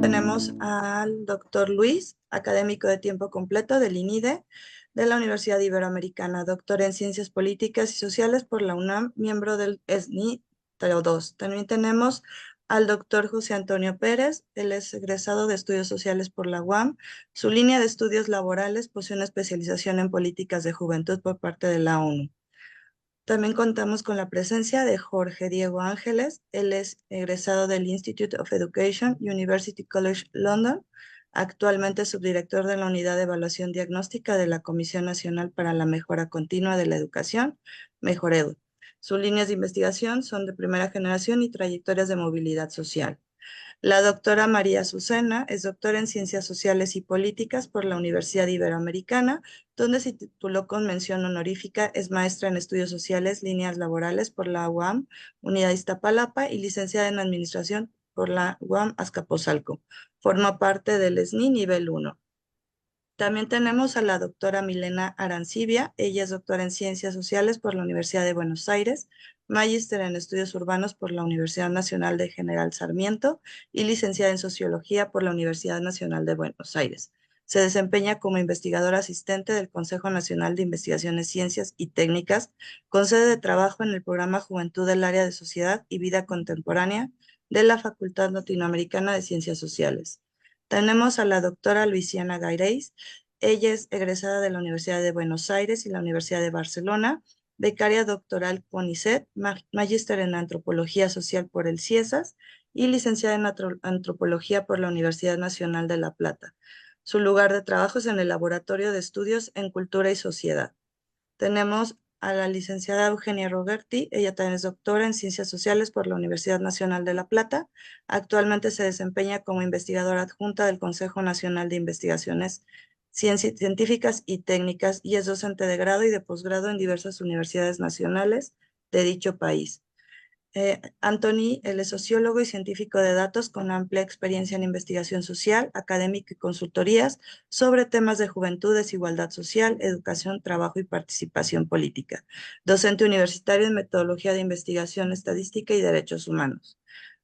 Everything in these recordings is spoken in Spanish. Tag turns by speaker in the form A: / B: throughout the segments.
A: Tenemos al doctor Luis, académico de tiempo completo del INIDE de la Universidad Iberoamericana, doctor en Ciencias Políticas y Sociales por la UNAM, miembro del SNI 2. También tenemos al doctor José Antonio Pérez, él es egresado de Estudios Sociales por la UAM. Su línea de estudios laborales posee una especialización en políticas de juventud por parte de la ONU. También contamos con la presencia de Jorge Diego Ángeles. Él es egresado del Institute of Education, University College London, actualmente subdirector de la Unidad de Evaluación Diagnóstica de la Comisión Nacional para la Mejora Continua de la Educación, Mejoredu. Sus líneas de investigación son de primera generación y trayectorias de movilidad social. La doctora María Azucena es doctora en Ciencias Sociales y Políticas por la Universidad Iberoamericana, donde se tituló con mención honorífica, es maestra en Estudios Sociales, Líneas Laborales por la UAM, Unidad Iztapalapa, y licenciada en Administración por la UAM Azcapotzalco. Forma parte del SNI nivel 1. También tenemos a la doctora Milena Arancibia. Ella es doctora en Ciencias Sociales por la Universidad de Buenos Aires, magíster en Estudios Urbanos por la Universidad Nacional de General Sarmiento y licenciada en Sociología por la Universidad Nacional de Buenos Aires. Se desempeña como investigadora asistente del Consejo Nacional de Investigaciones, Ciencias y Técnicas, con sede de trabajo en el programa Juventud del Área de Sociedad y Vida Contemporánea de la Facultad Latinoamericana de Ciencias Sociales. Tenemos a la doctora Luisiana Gaireis. Ella es egresada de la Universidad de Buenos Aires y la Universidad de Barcelona, becaria doctoral CONICET, magíster en Antropología Social por el CIESAS y licenciada en Antropología por la Universidad Nacional de La Plata. Su lugar de trabajo es en el Laboratorio de Estudios en Cultura y Sociedad. Tenemos a la licenciada Eugenia Roberti. Ella también es doctora en Ciencias Sociales por la Universidad Nacional de La Plata. Actualmente se desempeña como investigadora adjunta del Consejo Nacional de Investigaciones Científicas y Técnicas y es docente de grado y de posgrado en diversas universidades nacionales de dicho país. Anthony, él es sociólogo y científico de datos con amplia experiencia en investigación social, académica y consultorías sobre temas de juventud, desigualdad social, educación, trabajo y participación política. Docente universitario en metodología de investigación estadística y derechos humanos.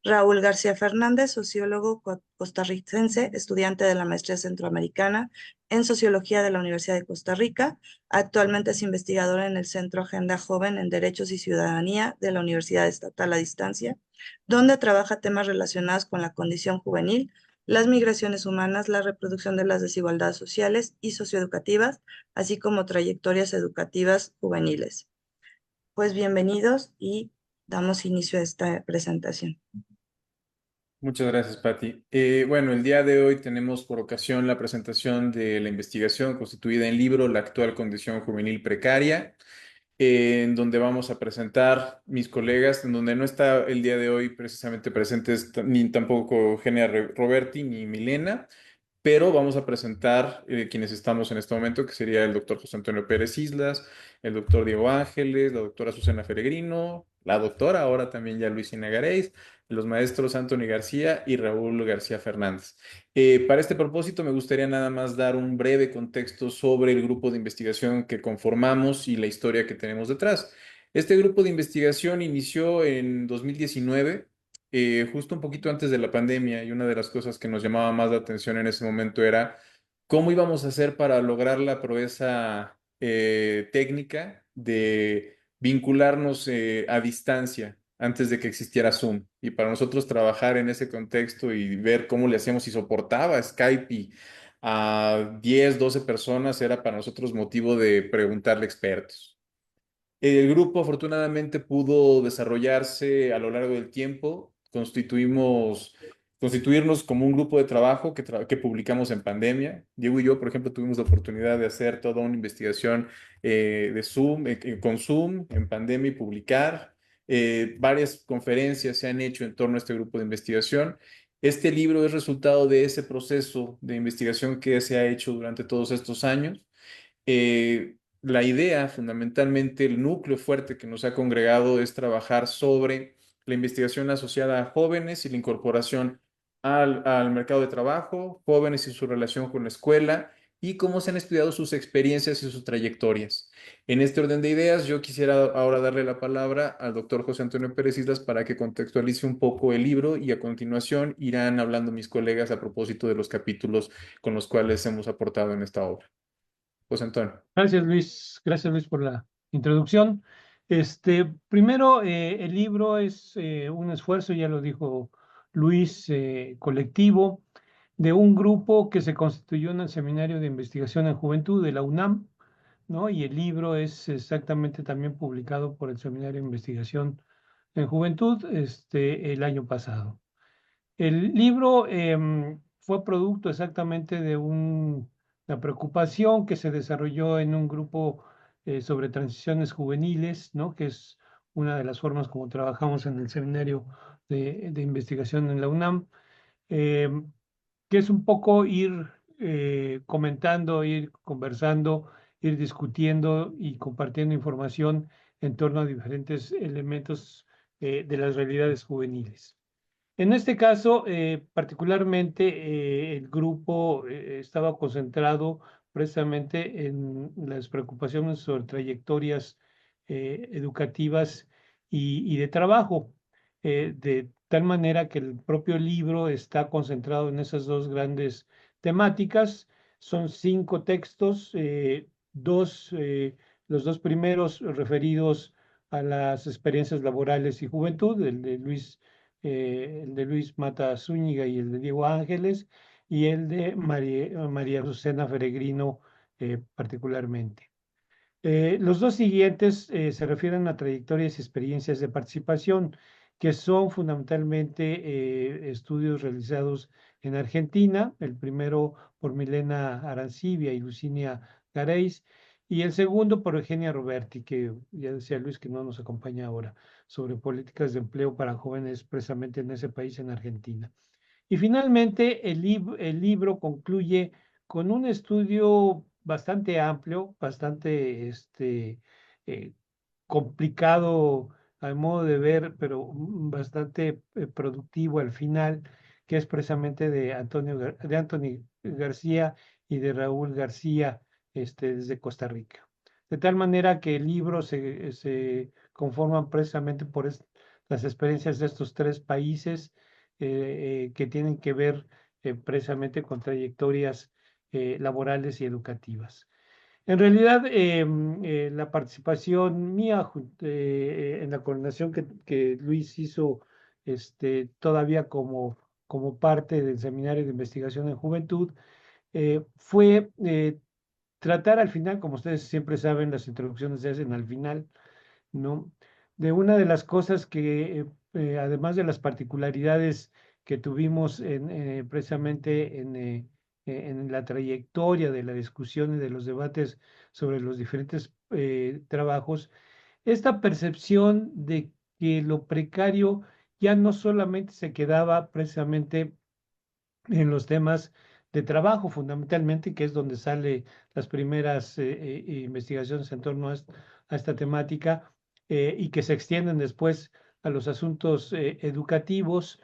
A: Raúl García Fernández, sociólogo costarricense, estudiante de la maestría centroamericana en sociología de la Universidad de Costa Rica. Actualmente es investigador en el Centro Agenda Joven en Derechos y Ciudadanía de la Universidad Estatal a Distancia, donde trabaja temas relacionados con la condición juvenil, las migraciones humanas, la reproducción de las desigualdades sociales y socioeducativas, así como trayectorias educativas juveniles. Pues bienvenidos y damos inicio a esta presentación.
B: Muchas gracias, Patti. Bueno, el día de hoy tenemos por ocasión la presentación de la investigación constituida en libro La actual condición juvenil precaria, en donde vamos a presentar mis colegas, en donde no está el día de hoy precisamente presentes ni tampoco Eugenia Roberti ni Milena, pero vamos a presentar quienes estamos en este momento, que sería el doctor José Antonio Pérez Islas, el doctor Diego Ángeles, la doctora Susana Feregrino, la doctora, ahora también ya Luisina Gareis, los maestros Anthony García y Raúl García Fernández. Para este propósito me gustaría nada más dar un breve contexto sobre el grupo de investigación que conformamos y la historia que tenemos detrás. Este grupo de investigación inició en 2019, justo un poquito antes de la pandemia, y una de las cosas que nos llamaba más la atención en ese momento era cómo íbamos a hacer para lograr la proeza técnica de vincularnos a distancia antes de que existiera Zoom. Y para nosotros trabajar en ese contexto y ver cómo le hacíamos y soportaba Skype y a 10, 12 personas era para nosotros motivo de preguntarle a expertos. El grupo afortunadamente pudo desarrollarse a lo largo del tiempo. Constituirnos como un grupo de trabajo que publicamos en pandemia. Diego y yo, por ejemplo, tuvimos la oportunidad de hacer toda una investigación de Zoom, con Zoom en pandemia y publicar. Varias conferencias se han hecho en torno a este grupo de investigación. Este libro es resultado de ese proceso de investigación que se ha hecho durante todos estos años. La idea, fundamentalmente, el núcleo fuerte que nos ha congregado es trabajar sobre la investigación asociada a jóvenes y la incorporación al mercado de trabajo, jóvenes y su relación con la escuela y cómo se han estudiado sus experiencias y sus trayectorias. En este orden de ideas, yo quisiera ahora darle la palabra al doctor José Antonio Pérez Islas para que contextualice un poco el libro y a continuación irán hablando mis colegas a propósito de los capítulos con los cuales hemos aportado en esta obra. José Antonio.
C: Gracias Luis por la introducción. Primero, el libro es un esfuerzo, ya lo dijo Luis, colectivo de un grupo que se constituyó en el Seminario de Investigación en Juventud de la UNAM, ¿no? Y el libro es exactamente también publicado por el Seminario de Investigación en Juventud, el año pasado. El libro fue producto exactamente de una preocupación que se desarrolló en un grupo sobre transiciones juveniles, ¿no? Que es una de las formas como trabajamos en el seminario de investigación en la UNAM, em, que es un poco ir comentando, ir conversando, ir discutiendo y compartiendo información en torno a diferentes elementos de las realidades juveniles. En este caso, particularmente, el grupo estaba concentrado precisamente en las preocupaciones sobre trayectorias educativas y de trabajo, de tal manera que el propio libro está concentrado en esas dos grandes temáticas. Son 5 textos, los dos primeros referidos a las experiencias laborales y juventud, el de Luis Mata Zúñiga y el de Diego Ángeles, y el de María Lucena Feregrino particularmente. Los dos siguientes se refieren a trayectorias y experiencias de participación, que son fundamentalmente estudios realizados en Argentina, el primero por Milena Arancibia y Lucinia Gareis, y el segundo por Eugenia Roberti, que ya decía Luis que no nos acompaña ahora, sobre políticas de empleo para jóvenes precisamente en ese país, en Argentina. Y finalmente, el libro concluye con un estudio bastante amplio, bastante eh, complicado al modo de ver, pero bastante productivo al final, que es precisamente de Anthony García y de Raúl García, desde Costa Rica. De tal manera que el libro se conforma precisamente por las experiencias de estos 3 países que tienen que ver precisamente con trayectorias laborales y educativas. En realidad, la participación mía en la coordinación que Luis hizo todavía como parte del Seminario de Investigación en Juventud fue tratar al final, como ustedes siempre saben, las introducciones se hacen al final, ¿no? De una de las cosas que, además de las particularidades que tuvimos precisamente en la trayectoria de la discusión y de los debates sobre los diferentes trabajos, esta percepción de que lo precario ya no solamente se quedaba precisamente en los temas de trabajo, fundamentalmente, que es donde salen las primeras investigaciones en torno a esta temática y que se extienden después a los asuntos educativos,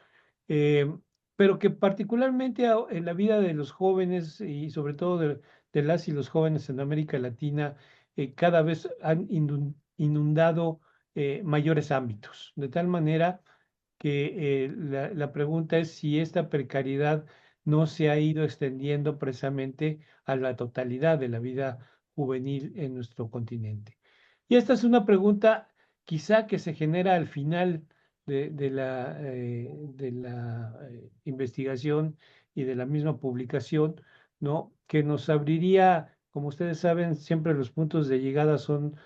C: eh, pero que particularmente en la vida de los jóvenes y sobre todo de las y los jóvenes en América Latina, cada vez han inundado mayores ámbitos, de tal manera que la pregunta es si esta precariedad no se ha ido extendiendo precisamente a la totalidad de la vida juvenil en nuestro continente. Y esta es una pregunta quizá que se genera al final de la investigación y de la misma publicación, ¿no? Que nos abriría, como ustedes saben, siempre los puntos de llegada son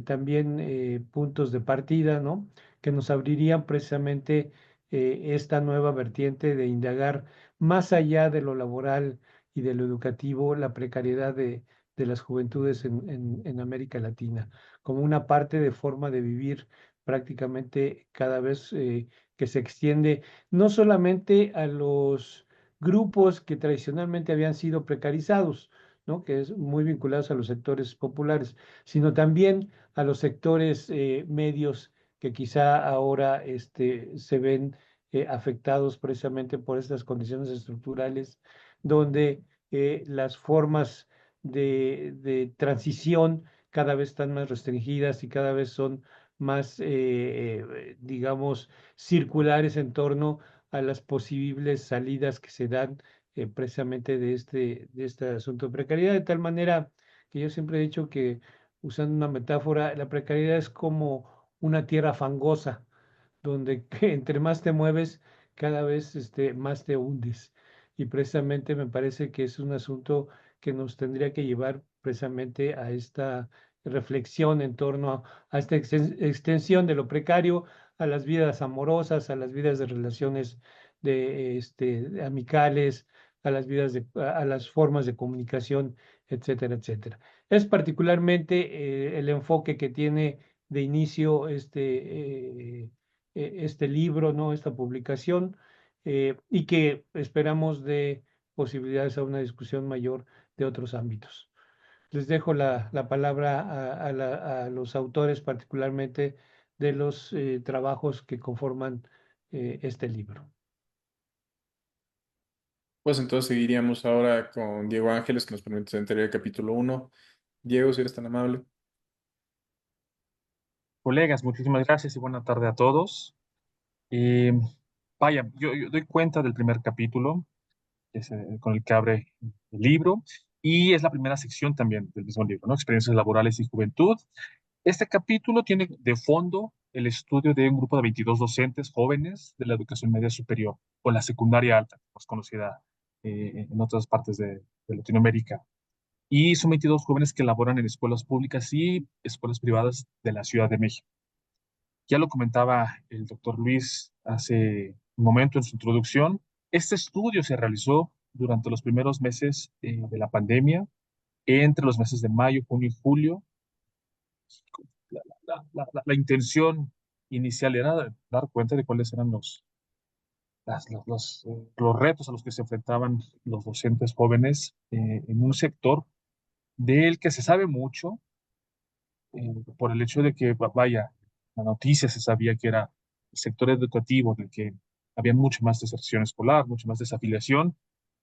C: también puntos de partida, ¿no? Que nos abrirían precisamente esta nueva vertiente de indagar más allá de lo laboral y de lo educativo, la precariedad de las juventudes en América Latina, como una parte de forma de vivir prácticamente cada vez que se extiende no solamente a los grupos que tradicionalmente habían sido precarizados, ¿no? Que es muy vinculados a los sectores populares, sino también a los sectores medios que quizá ahora se ven afectados precisamente por estas condiciones estructurales, donde las formas de transición cada vez están más restringidas y cada vez son más, digamos, circulares en torno a las posibles salidas que se dan precisamente de este asunto de precariedad, de tal manera que yo siempre he dicho que, usando una metáfora, la precariedad es como una tierra fangosa, donde que entre más te mueves, cada vez más te hundes. Y precisamente me parece que es un asunto que nos tendría que llevar precisamente a esta reflexión en torno a esta extensión de lo precario a las vidas amorosas, a las vidas de relaciones de amicales, a las vidas a las formas de comunicación, etcétera, etcétera. Es particularmente el enfoque que tiene de inicio este libro, ¿no? Esta publicación, y que esperamos de posibilidades a una discusión mayor de otros ámbitos. Les dejo la palabra a los autores, particularmente de los trabajos que conforman este libro.
B: Pues entonces seguiríamos ahora con Diego Ángeles, que nos permite entrar el capítulo 1. Diego, si eres tan amable.
D: Colegas, muchísimas gracias y buena tarde a todos. Eh, Vaya, yo doy cuenta del primer capítulo, que es con el que abre el libro, y es la primera sección también del mismo libro, ¿no? Experiencias laborales y juventud. Este capítulo tiene de fondo el estudio de un grupo de 22 docentes jóvenes de la educación media superior, o la secundaria alta, más conocida en otras partes de Latinoamérica. Y son 22 jóvenes que laboran en escuelas públicas y escuelas privadas de la Ciudad de México. Ya lo comentaba el doctor Luis hace un momento en su introducción. Este estudio se realizó durante los primeros meses de la pandemia, entre los meses de mayo, junio y julio. La intención inicial era dar cuenta de cuáles eran los retos a los que se enfrentaban los docentes jóvenes en un sector del que se sabe mucho, por el hecho de que, vaya, la noticia se sabía que era el sector educativo, del que había mucho más deserción escolar, mucho más desafiliación,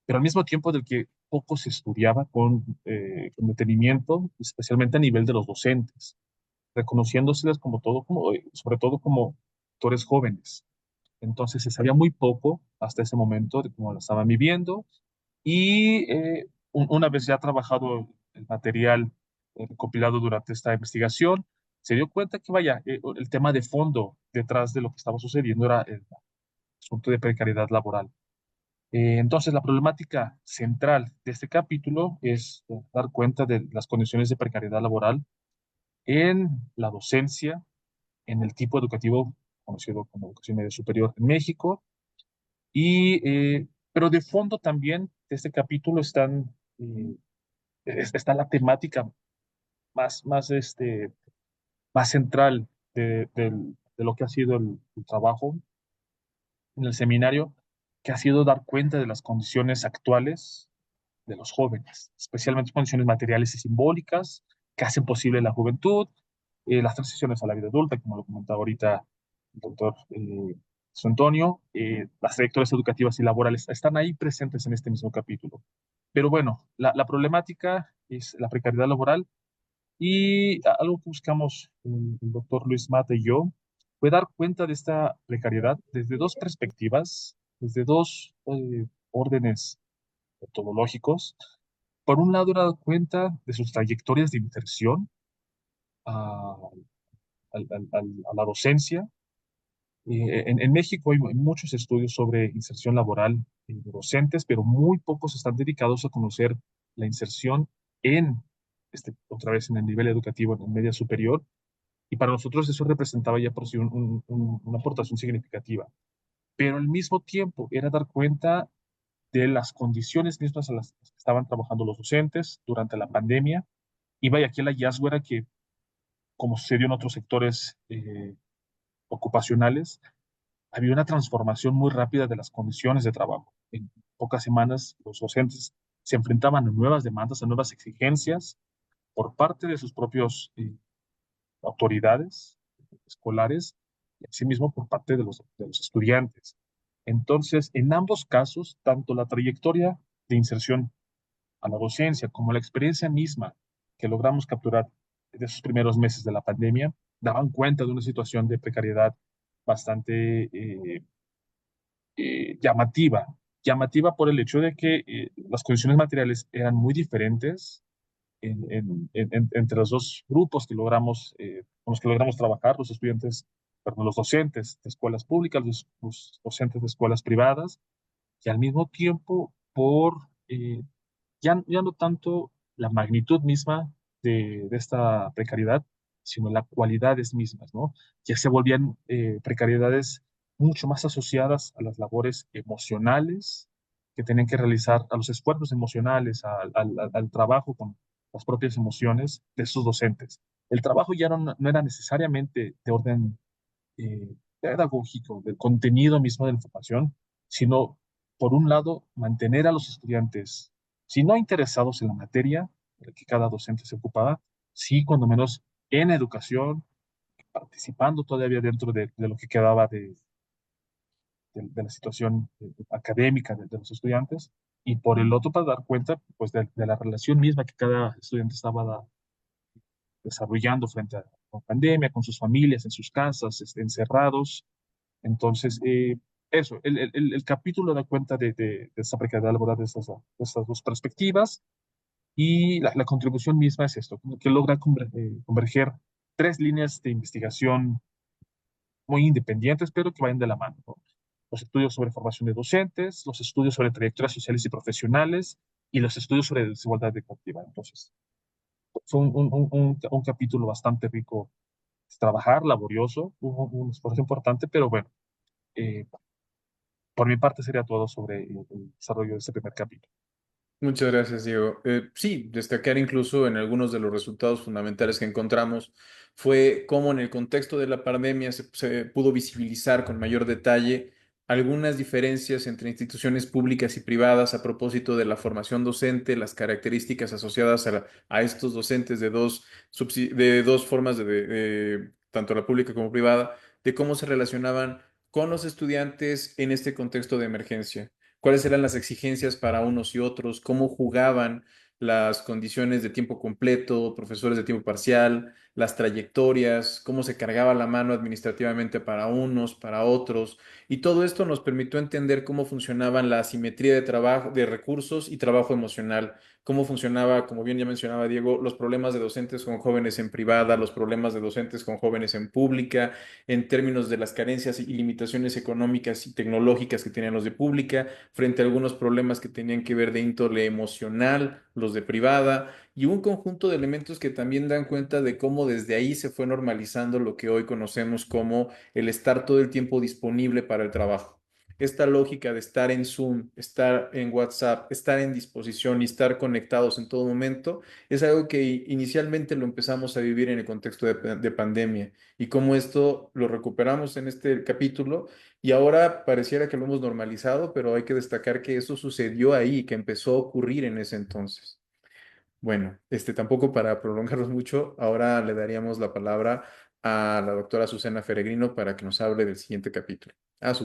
D: pero al mismo tiempo del que poco se estudiaba con detenimiento, especialmente a nivel de los docentes, reconociéndoseles como todo, sobre todo como actores jóvenes. Entonces se sabía muy poco hasta ese momento de cómo lo estaban viviendo y una vez ya trabajado el material recopilado durante esta investigación, se dio cuenta que, vaya, el tema de fondo detrás de lo que estaba sucediendo era el asunto de precariedad laboral. Entonces, la problemática central de este capítulo es dar cuenta de las condiciones de precariedad laboral en la docencia, en el tipo educativo conocido como educación media superior en México, pero de fondo también de este capítulo eh, está la temática más central de lo que ha sido el trabajo en el seminario, que ha sido dar cuenta de las condiciones actuales de los jóvenes, especialmente condiciones materiales y simbólicas que hacen posible la juventud, las transiciones a la vida adulta, como lo comentaba ahorita el doctor Antonio, las trayectorias educativas y laborales están ahí presentes en este mismo capítulo. Pero bueno, la problemática es la precariedad laboral y algo que buscamos el doctor Luis Mata y yo fue dar cuenta de esta precariedad desde dos perspectivas, desde dos órdenes metodológicos. Por un lado, era dar cuenta de sus trayectorias de inserción a, a la docencia. En México hay muchos estudios sobre inserción laboral de docentes, pero muy pocos están dedicados a conocer la inserción en, otra vez, en el nivel educativo, en el media superior. Y para nosotros eso representaba ya por sí una aportación significativa. Pero al mismo tiempo era dar cuenta de las condiciones mismas a las que estaban trabajando los docentes durante la pandemia. Y vaya, aquí el hallazgo era que, como sucedió en otros sectores ocupacionales, había una transformación muy rápida de las condiciones de trabajo. En pocas semanas, los docentes se enfrentaban a nuevas demandas, a nuevas exigencias por parte de sus propios autoridades escolares y asimismo por parte de los estudiantes. Entonces, en ambos casos, tanto la trayectoria de inserción a la docencia, como la experiencia misma que logramos capturar de esos primeros meses de la pandemia, daban cuenta de una situación de precariedad bastante llamativa. Llamativa por el hecho de que las condiciones materiales eran muy diferentes entre los dos grupos que logramos, con los que logramos trabajar, los estudiantes, perdón, los docentes de escuelas públicas, los docentes de escuelas privadas, y al mismo tiempo por ya no tanto la magnitud misma de esta precariedad, sino las cualidades mismas, ¿no? Ya se volvían precariedades mucho más asociadas a las labores emocionales que tenían que realizar, a los esfuerzos emocionales, al trabajo con las propias emociones de sus docentes. El trabajo ya no era necesariamente de orden pedagógico, del contenido mismo de la información, sino, por un lado, mantener a los estudiantes, si no interesados en la materia de la que cada docente se ocupaba, sí, cuando menos en educación, participando todavía dentro de lo que quedaba de la situación académica de los estudiantes, y por el otro, para dar cuenta pues, de la relación misma que cada estudiante estaba desarrollando frente a la pandemia, con sus familias, en sus casas, encerrados. Entonces, eso, el capítulo da cuenta de esa precariedad laboral de estas dos perspectivas, y la contribución misma es esto, que logra converger tres líneas de investigación muy independientes, pero que vayan de la mano, ¿no? Los estudios sobre formación de docentes, los estudios sobre trayectorias sociales y profesionales, y los estudios sobre desigualdad educativa. Entonces, fue un capítulo bastante rico de trabajar, laborioso, un esfuerzo importante, pero bueno, eh, por mi parte sería todo sobre el desarrollo de este primer capítulo.
B: Muchas gracias, Diego. Sí, destacar incluso en algunos de los resultados fundamentales que encontramos fue cómo en el contexto de la pandemia se pudo visibilizar con mayor detalle algunas diferencias entre instituciones públicas y privadas a propósito de la formación docente, las características asociadas a estos docentes de dos formas, tanto la pública como privada, de cómo se relacionaban con los estudiantes en este contexto de emergencia, cuáles eran las exigencias para unos y otros, cómo jugaban las condiciones de tiempo completo, profesores de tiempo parcial, las trayectorias, cómo se cargaba la mano administrativamente para unos, para otros. Y todo esto nos permitió entender cómo funcionaban la asimetría de trabajo, de recursos y trabajo emocional, cómo funcionaba, como bien ya mencionaba Diego, los problemas de docentes con jóvenes en privada, los problemas de docentes con jóvenes en pública, en términos de las carencias y limitaciones económicas y tecnológicas que tenían los de pública, frente a algunos problemas que tenían que ver de índole emocional, los de privada, y un conjunto de elementos que también dan cuenta de cómo desde ahí se fue normalizando lo que hoy conocemos como el estar todo el tiempo disponible para el trabajo. Esta lógica de estar en Zoom, estar en WhatsApp, estar en disposición y estar conectados en todo momento es algo que inicialmente lo empezamos a vivir en el contexto de pandemia, y cómo esto lo recuperamos en este capítulo y ahora pareciera que lo hemos normalizado, pero hay que destacar que eso sucedió ahí, que empezó a ocurrir en ese entonces. Bueno, tampoco para prolongarlos mucho, ahora le daríamos la palabra a la doctora Susana Feregrino para que nos hable del siguiente capítulo.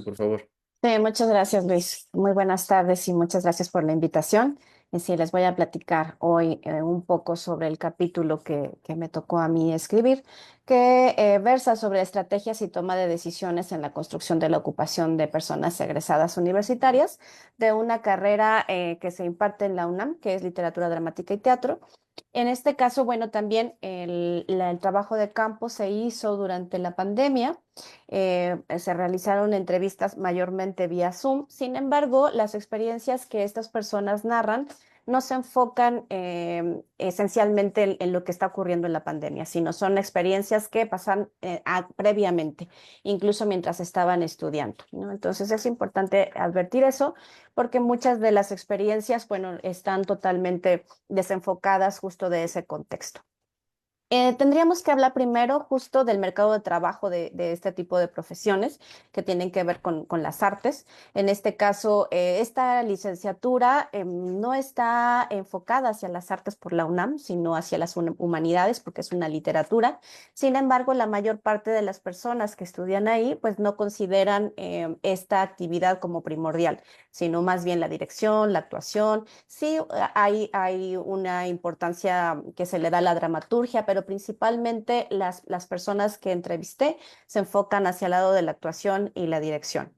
B: Por favor.
E: Sí, muchas gracias, Luis. Muy buenas tardes y muchas gracias por la invitación. Y sí, les voy a platicar hoy un poco sobre el capítulo que me tocó a mí escribir, que versa sobre estrategias y toma de decisiones en la construcción de la ocupación de personas egresadas universitarias de una carrera que se imparte en la UNAM, que es Literatura Dramática y Teatro. En este caso, bueno, también el trabajo de campo se hizo durante la pandemia. Se realizaron entrevistas mayormente vía Zoom. Sin embargo, las experiencias que estas personas narran no se enfocan esencialmente en lo que está ocurriendo en la pandemia, sino son experiencias que pasan previamente, incluso mientras estaban estudiando, ¿no? Entonces es importante advertir eso porque muchas de las experiencias, bueno, están totalmente desenfocadas justo de ese contexto. Tendríamos que hablar primero justo del mercado de trabajo de este tipo de profesiones que tienen que ver con las artes. En este caso, esta licenciatura no está enfocada hacia las artes por la UNAM, sino hacia las humanidades, porque es una literatura. Sin embargo, la mayor parte de las personas que estudian ahí, pues no consideran esta actividad como primordial, sino más bien la dirección, la actuación. Sí, hay una importancia que se le da a la dramaturgia, pero principalmente las personas que entrevisté se enfocan hacia el lado de la actuación y la dirección.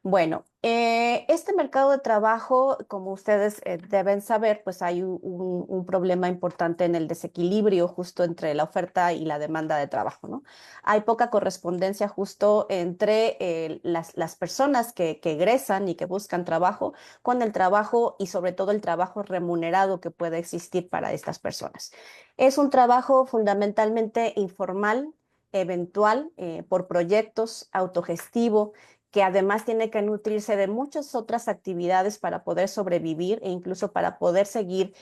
E: Bueno, este mercado de trabajo, como ustedes deben saber, pues hay un problema importante en el desequilibrio justo entre la oferta y la demanda de trabajo, ¿no? Hay poca correspondencia justo entre las personas que egresan y que buscan trabajo con el trabajo y sobre todo el trabajo remunerado que puede existir para estas personas. Es un trabajo fundamentalmente informal, eventual, por proyectos, autogestivo, que además tiene que nutrirse de muchas otras actividades para poder sobrevivir e incluso para poder seguir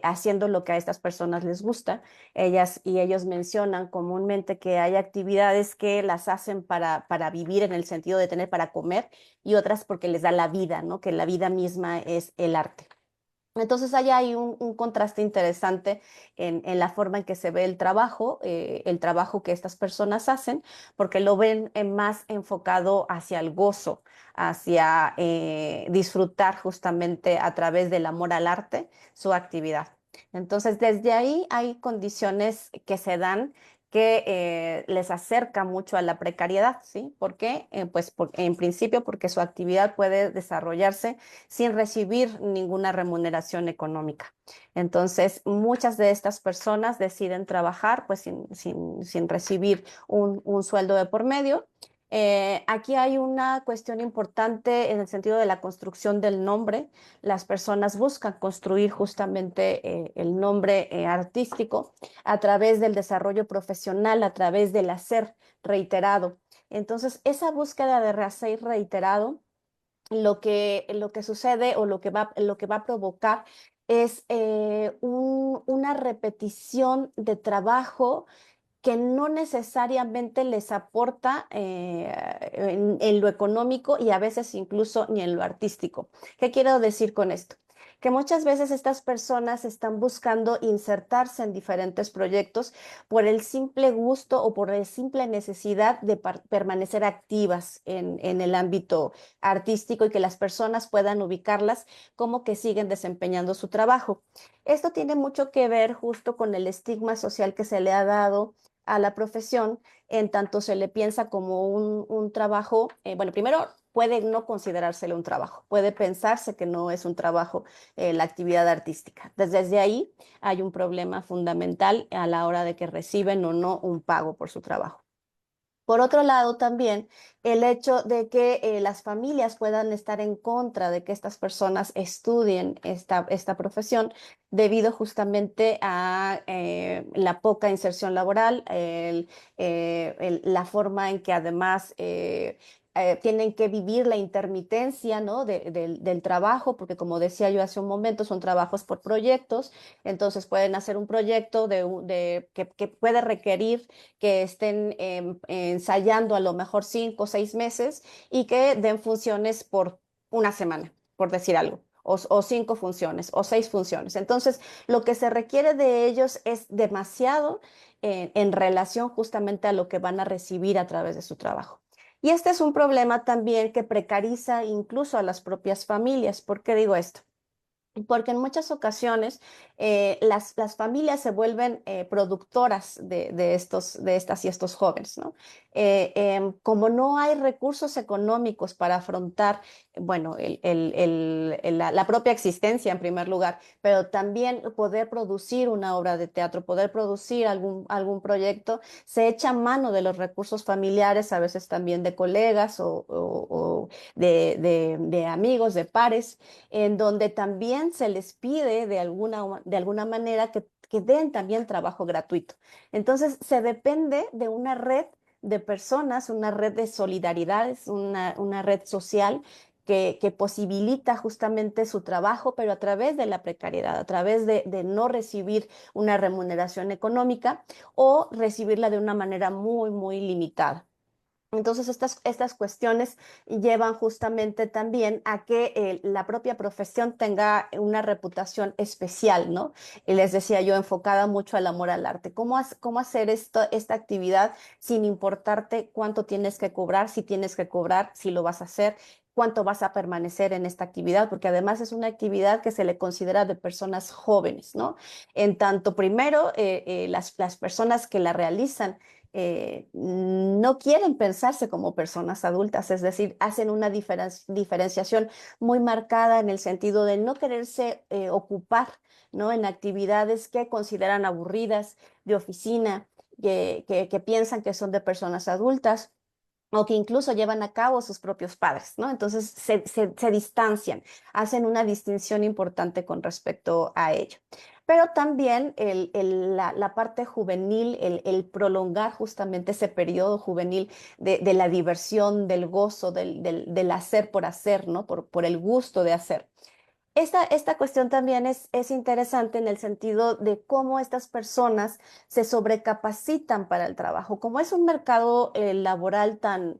E: haciendo lo que a estas personas les gusta. Ellas y ellos mencionan comúnmente que hay actividades que las hacen para vivir en el sentido de tener para comer y otras porque les da la vida, ¿no? Que la vida misma es el arte. Entonces ahí hay un contraste interesante en la forma en que se ve el trabajo que estas personas hacen, porque lo ven más enfocado hacia el gozo, hacia disfrutar justamente a través del amor al arte su actividad. Entonces desde ahí hay condiciones que se dan que les acerca mucho a la precariedad, ¿sí? ¿Por qué? Pues en principio porque su actividad puede desarrollarse sin recibir ninguna remuneración económica. Entonces, muchas de estas personas deciden trabajar pues sin recibir un sueldo de por medio. Aquí hay una cuestión importante en el sentido de la construcción del nombre. Las personas buscan construir justamente el nombre artístico a través del desarrollo profesional, a través del hacer reiterado. Entonces, esa búsqueda de hacer reiterado lo que sucede o lo que va a provocar es una repetición de trabajo que no necesariamente les aporta en lo económico y a veces incluso ni en lo artístico. ¿Qué quiero decir con esto? Que muchas veces estas personas están buscando insertarse en diferentes proyectos por el simple gusto o por la simple necesidad de permanecer activas en el ámbito artístico y que las personas puedan ubicarlas como que siguen desempeñando su trabajo. Esto tiene mucho que ver justo con el estigma social que se le ha dado a la profesión, en tanto se le piensa como un trabajo, bueno, primero puede no considerársele un trabajo, puede pensarse que no es un trabajo la actividad artística. Desde ahí hay un problema fundamental a la hora de que reciben o no un pago por su trabajo. Por otro lado, también el hecho de que las familias puedan estar en contra de que estas personas estudien esta profesión debido justamente a la poca inserción laboral, la forma en que además tienen que vivir la intermitencia, ¿no? del trabajo, porque como decía yo hace un momento, son trabajos por proyectos, entonces pueden hacer un proyecto que puede requerir que estén ensayando a lo mejor 5 o 6 meses y que den funciones por una semana, por decir algo. O 5 funciones, o 6 funciones. Entonces, lo que se requiere de ellos es demasiado en relación justamente a lo que van a recibir a través de su trabajo. Y este es un problema también que precariza incluso a las propias familias. ¿Por qué digo esto? Porque en muchas ocasiones las familias se vuelven productoras de estas y estos jóvenes, ¿no? Como no hay recursos económicos para afrontar, bueno, la propia existencia en primer lugar, pero también poder producir una obra de teatro, poder producir algún proyecto, se echa mano de los recursos familiares, a veces también de colegas o de amigos, de pares en donde también se les pide de alguna manera que den también trabajo gratuito. Entonces, se depende de una red de personas, una red de solidaridades, una red social que posibilita justamente su trabajo, pero a través de la precariedad, a través de no recibir una remuneración económica o recibirla de una manera muy, muy limitada. Entonces, estas cuestiones llevan justamente también a que la propia profesión tenga una reputación especial, ¿no? Y les decía yo, enfocada mucho al amor al arte. ¿Cómo hacer esta actividad sin importarte cuánto tienes que cobrar, si tienes que cobrar, si lo vas a hacer? ¿Cuánto vas a permanecer en esta actividad? Porque además es una actividad que se le considera de personas jóvenes, ¿no? En tanto, primero, las personas que la realizan no quieren pensarse como personas adultas, es decir, hacen una diferenciación muy marcada en el sentido de no quererse ocupar, ¿no? En actividades que consideran aburridas, de oficina, que piensan que son de personas adultas o que incluso llevan a cabo sus propios padres, ¿no? Entonces se distancian, hacen una distinción importante con respecto a ello. Pero también la parte juvenil, el prolongar justamente ese periodo juvenil de la diversión, del gozo, del hacer por hacer, ¿no? Por el gusto de hacer. Esta cuestión también es interesante en el sentido de cómo estas personas se sobrecapacitan para el trabajo. Como es un mercado laboral tan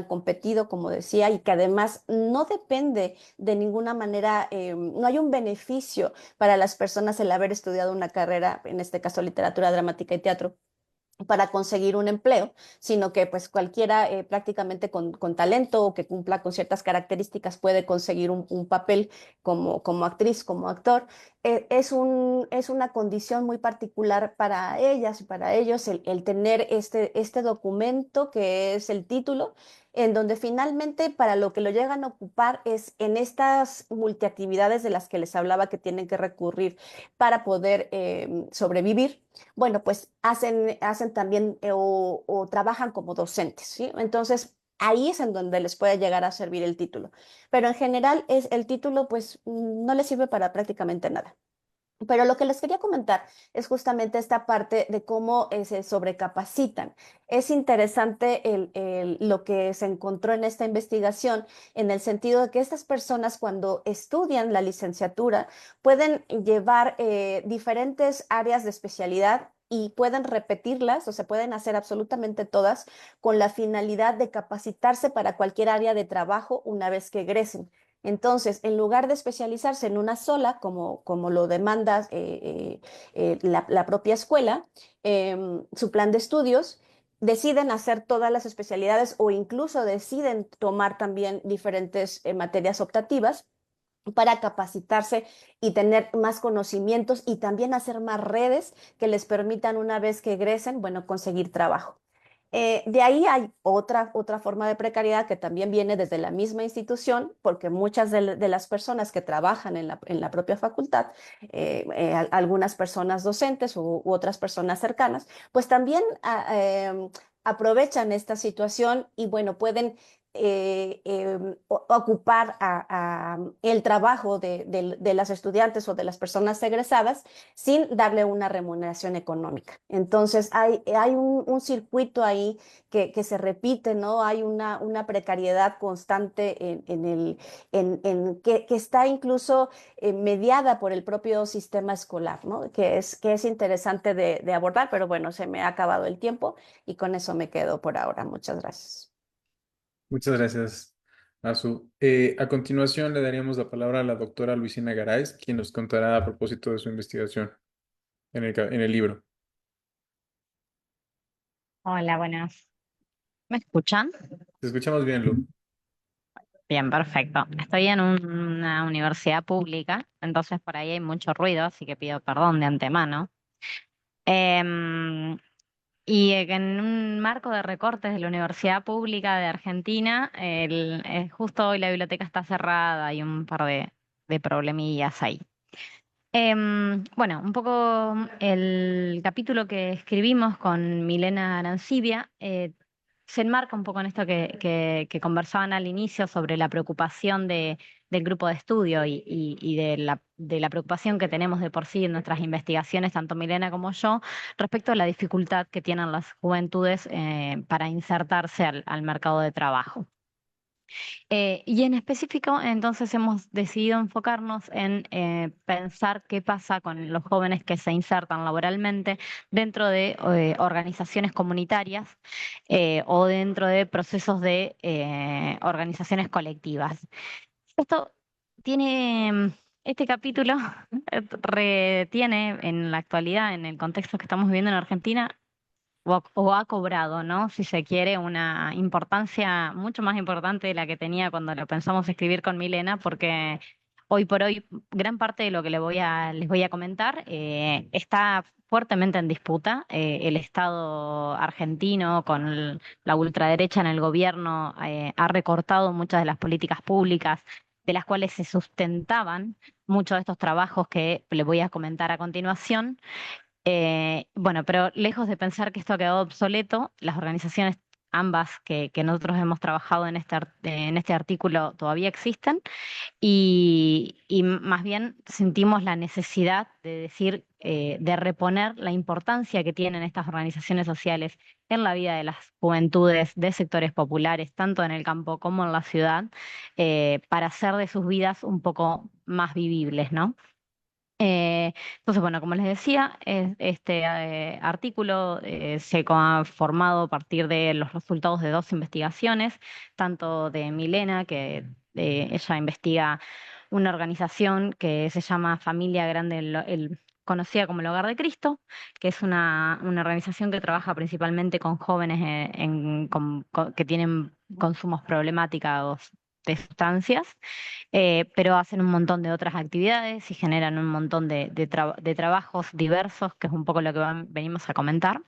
E: competido, como decía, y que además no depende de ninguna manera, no hay un beneficio para las personas el haber estudiado una carrera, en este caso literatura dramática y teatro, para conseguir un empleo, sino que pues cualquiera prácticamente con talento o que cumpla con ciertas características puede conseguir un papel como actriz, como actor. Es una condición muy particular para ellas y para ellos el tener este documento que es el título, en donde finalmente para lo que lo llegan a ocupar es en estas multiactividades de las que les hablaba que tienen que recurrir para poder sobrevivir. Bueno, pues hacen también o trabajan como docentes, ¿sí? Entonces, ahí es en donde les puede llegar a servir el título. Pero en general el título pues no les sirve para prácticamente nada. Pero lo que les quería comentar es justamente esta parte de cómo se sobrecapacitan. Es interesante lo que se encontró en esta investigación en el sentido de que estas personas cuando estudian la licenciatura pueden llevar diferentes áreas de especialidad y pueden repetirlas o se pueden hacer absolutamente todas con la finalidad de capacitarse para cualquier área de trabajo una vez que egresen. Entonces, en lugar de especializarse en una sola, como lo demanda la propia escuela, su plan de estudios, deciden hacer todas las especialidades o incluso deciden tomar también diferentes materias optativas para capacitarse y tener más conocimientos y también hacer más redes que les permitan una vez que egresen, bueno, conseguir trabajo. De ahí hay otra forma de precariedad que también viene desde la misma institución, porque muchas de las personas que trabajan en la propia facultad, algunas personas docentes u otras personas cercanas, pues también aprovechan esta situación y bueno, pueden ocupar el trabajo de las estudiantes o de las personas egresadas sin darle una remuneración económica. Entonces hay un circuito ahí que se repite, ¿no? Hay una precariedad constante que está incluso mediada por el propio sistema escolar, ¿no? Que es interesante de abordar, pero bueno, se me ha acabado el tiempo y con eso me quedo por ahora. Muchas gracias.
B: Muchas gracias, Azu. A continuación le daríamos la palabra a la doctora Luisina Garay, quien nos contará a propósito de su investigación en el libro.
F: Hola, buenas. ¿Me escuchan?
B: Te escuchamos bien, Lu.
F: Bien, perfecto. Estoy en una universidad pública, entonces por ahí hay mucho ruido, así que pido perdón de antemano. Em, en un marco de recortes de la Universidad Pública de Argentina, justo hoy la biblioteca está cerrada, hay un par de problemillas ahí. Bueno, un poco el capítulo que escribimos con Milena Arancibia se enmarca un poco en esto que conversaban al inicio sobre la preocupación del grupo de estudio y de la preocupación que tenemos de por sí en nuestras investigaciones, tanto Milena como yo, respecto a la dificultad que tienen las juventudes para insertarse al mercado de trabajo. Y en específico, entonces hemos decidido enfocarnos en pensar qué pasa con los jóvenes que se insertan laboralmente dentro de organizaciones comunitarias o dentro de procesos de organizaciones colectivas. Esto tiene, este capítulo tiene en la actualidad, en el contexto que estamos viviendo en Argentina, o ha cobrado, ¿no? Si se quiere, una importancia mucho más importante de la que tenía cuando lo pensamos escribir con Milena, porque hoy por hoy gran parte de lo que les voy a comentar está fuertemente en disputa. El Estado argentino con la ultraderecha en el gobierno ha recortado muchas de las políticas públicas de las cuales se sustentaban muchos de estos trabajos que les voy a comentar a continuación. Bueno, pero lejos de pensar que esto ha quedado obsoleto, las organizaciones ambas que nosotros hemos trabajado en este artículo todavía existen y más bien sentimos la necesidad de decir, de reponer la importancia que tienen estas organizaciones sociales en la vida de las juventudes de sectores populares, tanto en el campo como en la ciudad, para hacer de sus vidas un poco más vivibles, ¿no? Entonces, bueno, como les decía, este artículo ha formado a partir de los resultados de dos investigaciones, tanto de Milena, que ella investiga una organización que se llama Familia Grande, conocida como el Hogar de Cristo, que es una organización que trabaja principalmente con jóvenes que tienen consumos problemáticos de sustancias, pero hacen un montón de otras actividades y generan un montón de trabajos diversos, que es un poco lo que venimos a comentar.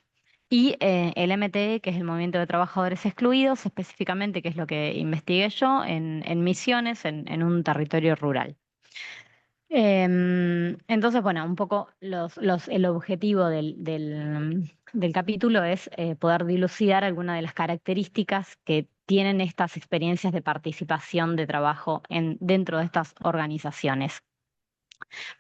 F: Y el MTE, que es el Movimiento de Trabajadores Excluidos, específicamente, que es lo que investigué yo en Misiones, en un territorio rural. Entonces, bueno, un poco el objetivo del capítulo es poder dilucidar algunas de las características que tienen estas experiencias de participación de trabajo dentro de estas organizaciones.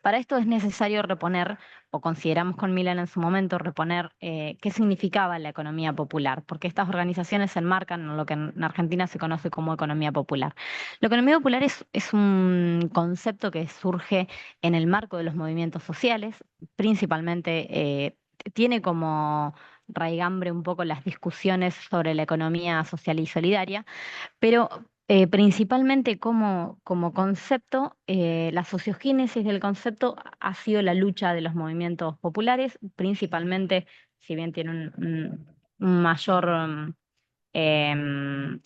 F: Para esto es necesario reponer, o consideramos con Milan en su momento, reponer qué significaba la economía popular, porque estas organizaciones se enmarcan en lo que en Argentina se conoce como economía popular. La economía popular es un concepto que surge en el marco de los movimientos sociales, principalmente tiene como raigambre un poco las discusiones sobre la economía social y solidaria, pero principalmente como concepto, la sociogénesis del concepto ha sido la lucha de los movimientos populares, principalmente, si bien tiene un mayor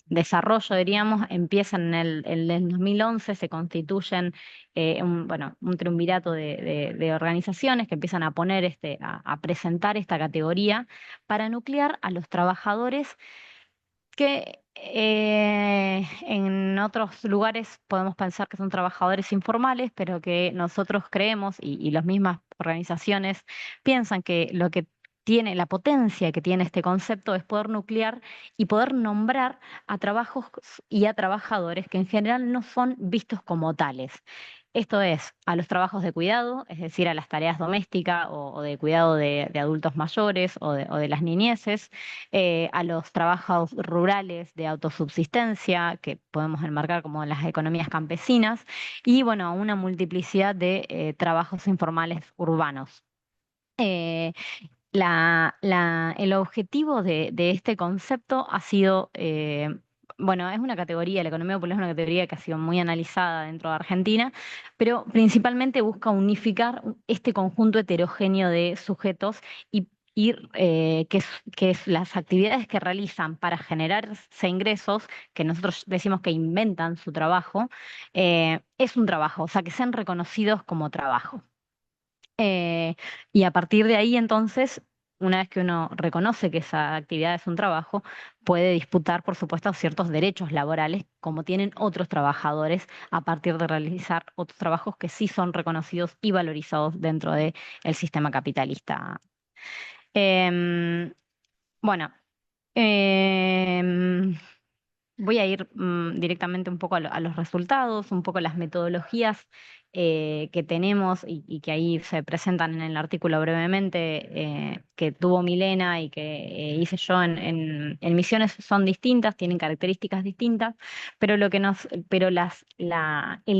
F: desarrollo, diríamos, empiezan en el 2011, se constituyen bueno, un triunvirato de organizaciones que empiezan a poner a presentar esta categoría para nuclear a los trabajadores que en otros lugares podemos pensar que son trabajadores informales, pero que nosotros creemos y las mismas organizaciones piensan que lo que tiene, la potencia que tiene este concepto es poder nuclear y poder nombrar a trabajos y a trabajadores que en general no son vistos como tales. Esto es, a los trabajos de cuidado, es decir, a las tareas domésticas o de cuidado de adultos mayores o de las niñeces, a los trabajos rurales de autosubsistencia, que podemos enmarcar como las economías campesinas, y bueno, a una multiplicidad de trabajos informales urbanos. Eh, el objetivo de este concepto ha sido, bueno, es una categoría, la economía popular es una categoría que ha sido muy analizada dentro de Argentina, pero principalmente busca unificar este conjunto heterogéneo de sujetos y las actividades que realizan para generarse ingresos, que nosotros decimos que inventan su trabajo, es un trabajo, o sea, que sean reconocidos como trabajo. Y a partir de ahí, entonces, una vez que uno reconoce que esa actividad es un trabajo, puede disputar, por supuesto, ciertos derechos laborales, como tienen otros trabajadores, a partir de realizar otros trabajos que sí son reconocidos y valorizados dentro del sistema capitalista. Em, bueno, em, voy a ir directamente un poco a los resultados, un poco las metodologías que tenemos y que ahí se presentan en el artículo brevemente, que tuvo Milena y que hice yo en Misiones son distintas, tienen características distintas, pero el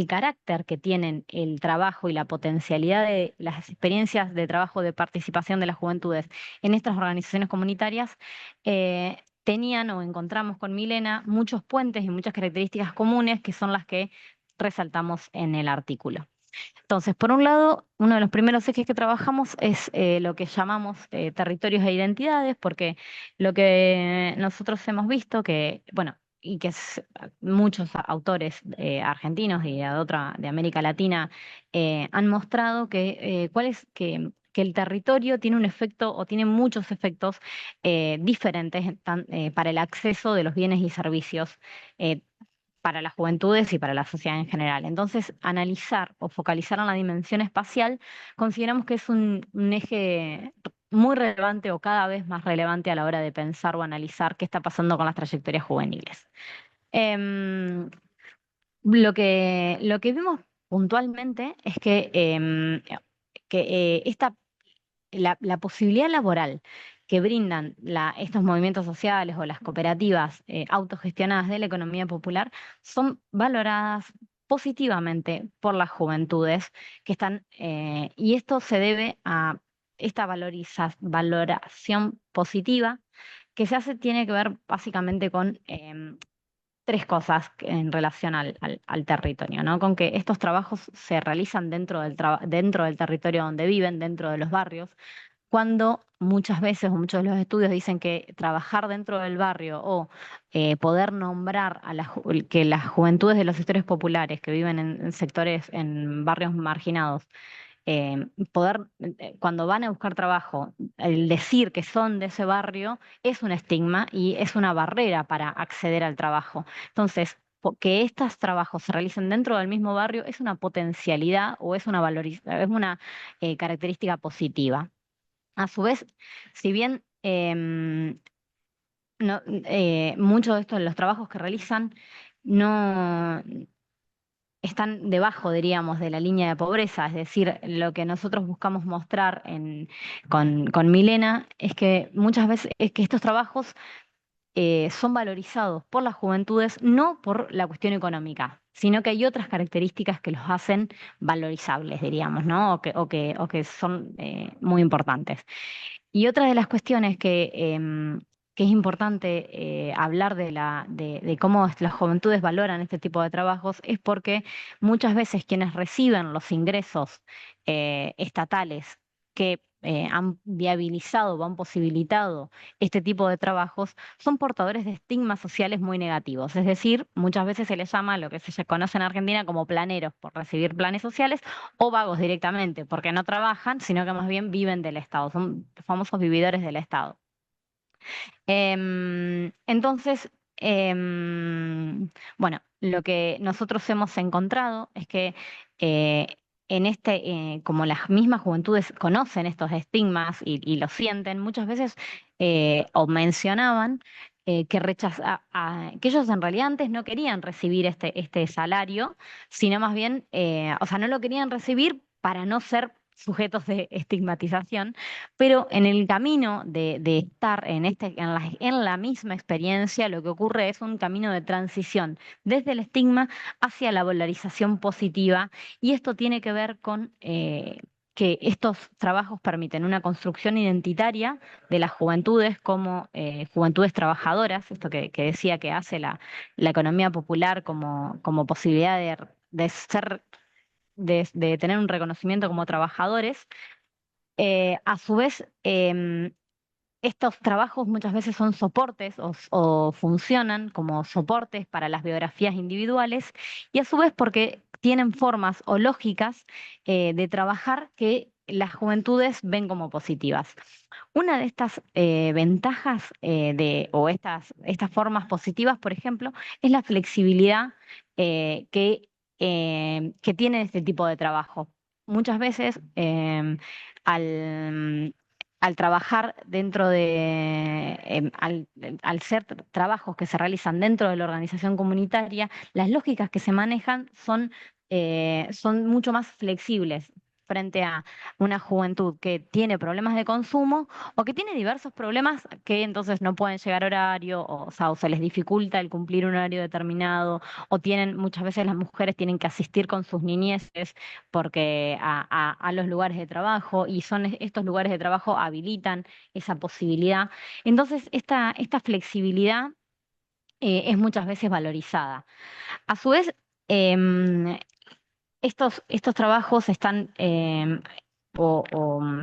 F: carácter que tienen el trabajo y la potencialidad de las experiencias de trabajo de participación de las juventudes en estas organizaciones comunitarias, tenían o encontramos con Milena muchos puentes y muchas características comunes que son las que resaltamos en el artículo. Entonces, por un lado, uno de los primeros ejes que trabajamos es lo que llamamos territorios e identidades, porque lo que nosotros hemos visto que, bueno, y que muchos autores argentinos y de América Latina han mostrado que el territorio tiene un efecto o tiene muchos efectos diferentes para el acceso de los bienes y servicios eh, para las juventudes y para la sociedad en general. Entonces, analizar o focalizar en la dimensión espacial consideramos que es un eje muy relevante o cada vez más relevante a la hora de pensar o analizar qué está pasando con las trayectorias juveniles. Em, lo que vimos puntualmente es que la posibilidad laboral que brindan estos movimientos sociales o las cooperativas autogestionadas de la economía popular son valoradas positivamente por las juventudes que están, y esto se debe a esta valoración positiva que tiene que ver básicamente con tres cosas en relación al territorio, ¿no? Con que estos trabajos se realizan dentro del territorio donde viven, dentro de los barrios, cuando muchas veces o muchos de los estudios dicen que trabajar dentro del barrio o poder nombrar que las juventudes de los sectores populares que viven en sectores, en barrios marginados, cuando van a buscar trabajo, el decir que son de ese barrio es un estigma y es una barrera para acceder al trabajo. Entonces, que estos trabajos se realicen dentro del mismo barrio es una potencialidad o es una característica positiva. A su vez, si bien muchos de los trabajos que realizan no están debajo, diríamos, de la línea de pobreza, es decir, lo que nosotros buscamos mostrar con Milena es que muchas veces es que estos trabajos son valorizados por las juventudes no por la cuestión económica, sino que hay otras características que los hacen valorizables, diríamos, ¿no? O que son muy importantes. Y otra de las cuestiones que es importante hablar de cómo las juventudes valoran este tipo de trabajos es porque muchas veces quienes reciben los ingresos estatales que han viabilizado o han posibilitado este tipo de trabajos son portadores de estigmas sociales muy negativos. Es decir, muchas veces se les llama lo que se conoce en Argentina como planeros por recibir planes sociales o vagos directamente, porque no trabajan, sino que más bien viven del Estado, son famosos vividores del Estado. Entonces, bueno, lo que nosotros hemos encontrado es que eh, como las mismas juventudes conocen estos estigmas y los sienten, muchas veces o mencionaban que ellos en realidad antes no querían recibir este salario, sino más bien, o sea, no lo querían recibir para no ser sujetos de estigmatización, pero en el camino de estar en la misma experiencia, lo que ocurre es un camino de transición desde el estigma hacia la valorización positiva, y esto tiene que ver con que estos trabajos permiten una construcción identitaria de las juventudes como juventudes trabajadoras, esto que decía que hace la economía popular como posibilidad de ser, de tener un reconocimiento como trabajadores. A su vez, estos trabajos muchas veces son soportes o funcionan como soportes para las biografías individuales, y a su vez porque tienen formas o lógicas de trabajar que las juventudes ven como positivas. Una de estas ventajas o estas formas positivas, por ejemplo, es la flexibilidad que tiene este tipo de trabajo. Muchas veces al al trabajar dentro de, al ser trabajos que se realizan dentro de la organización comunitaria, las lógicas que se manejan son mucho más flexibles frente a una juventud que tiene problemas de consumo o que tiene diversos problemas que entonces no pueden llegar a horario, o sea, o se les dificulta el cumplir un horario determinado, o tienen, muchas veces las mujeres tienen que asistir con sus niñeces porque a los lugares de trabajo, y estos lugares de trabajo habilitan esa posibilidad. Entonces, esta flexibilidad es muchas veces valorizada. A su vez, em, estos trabajos están,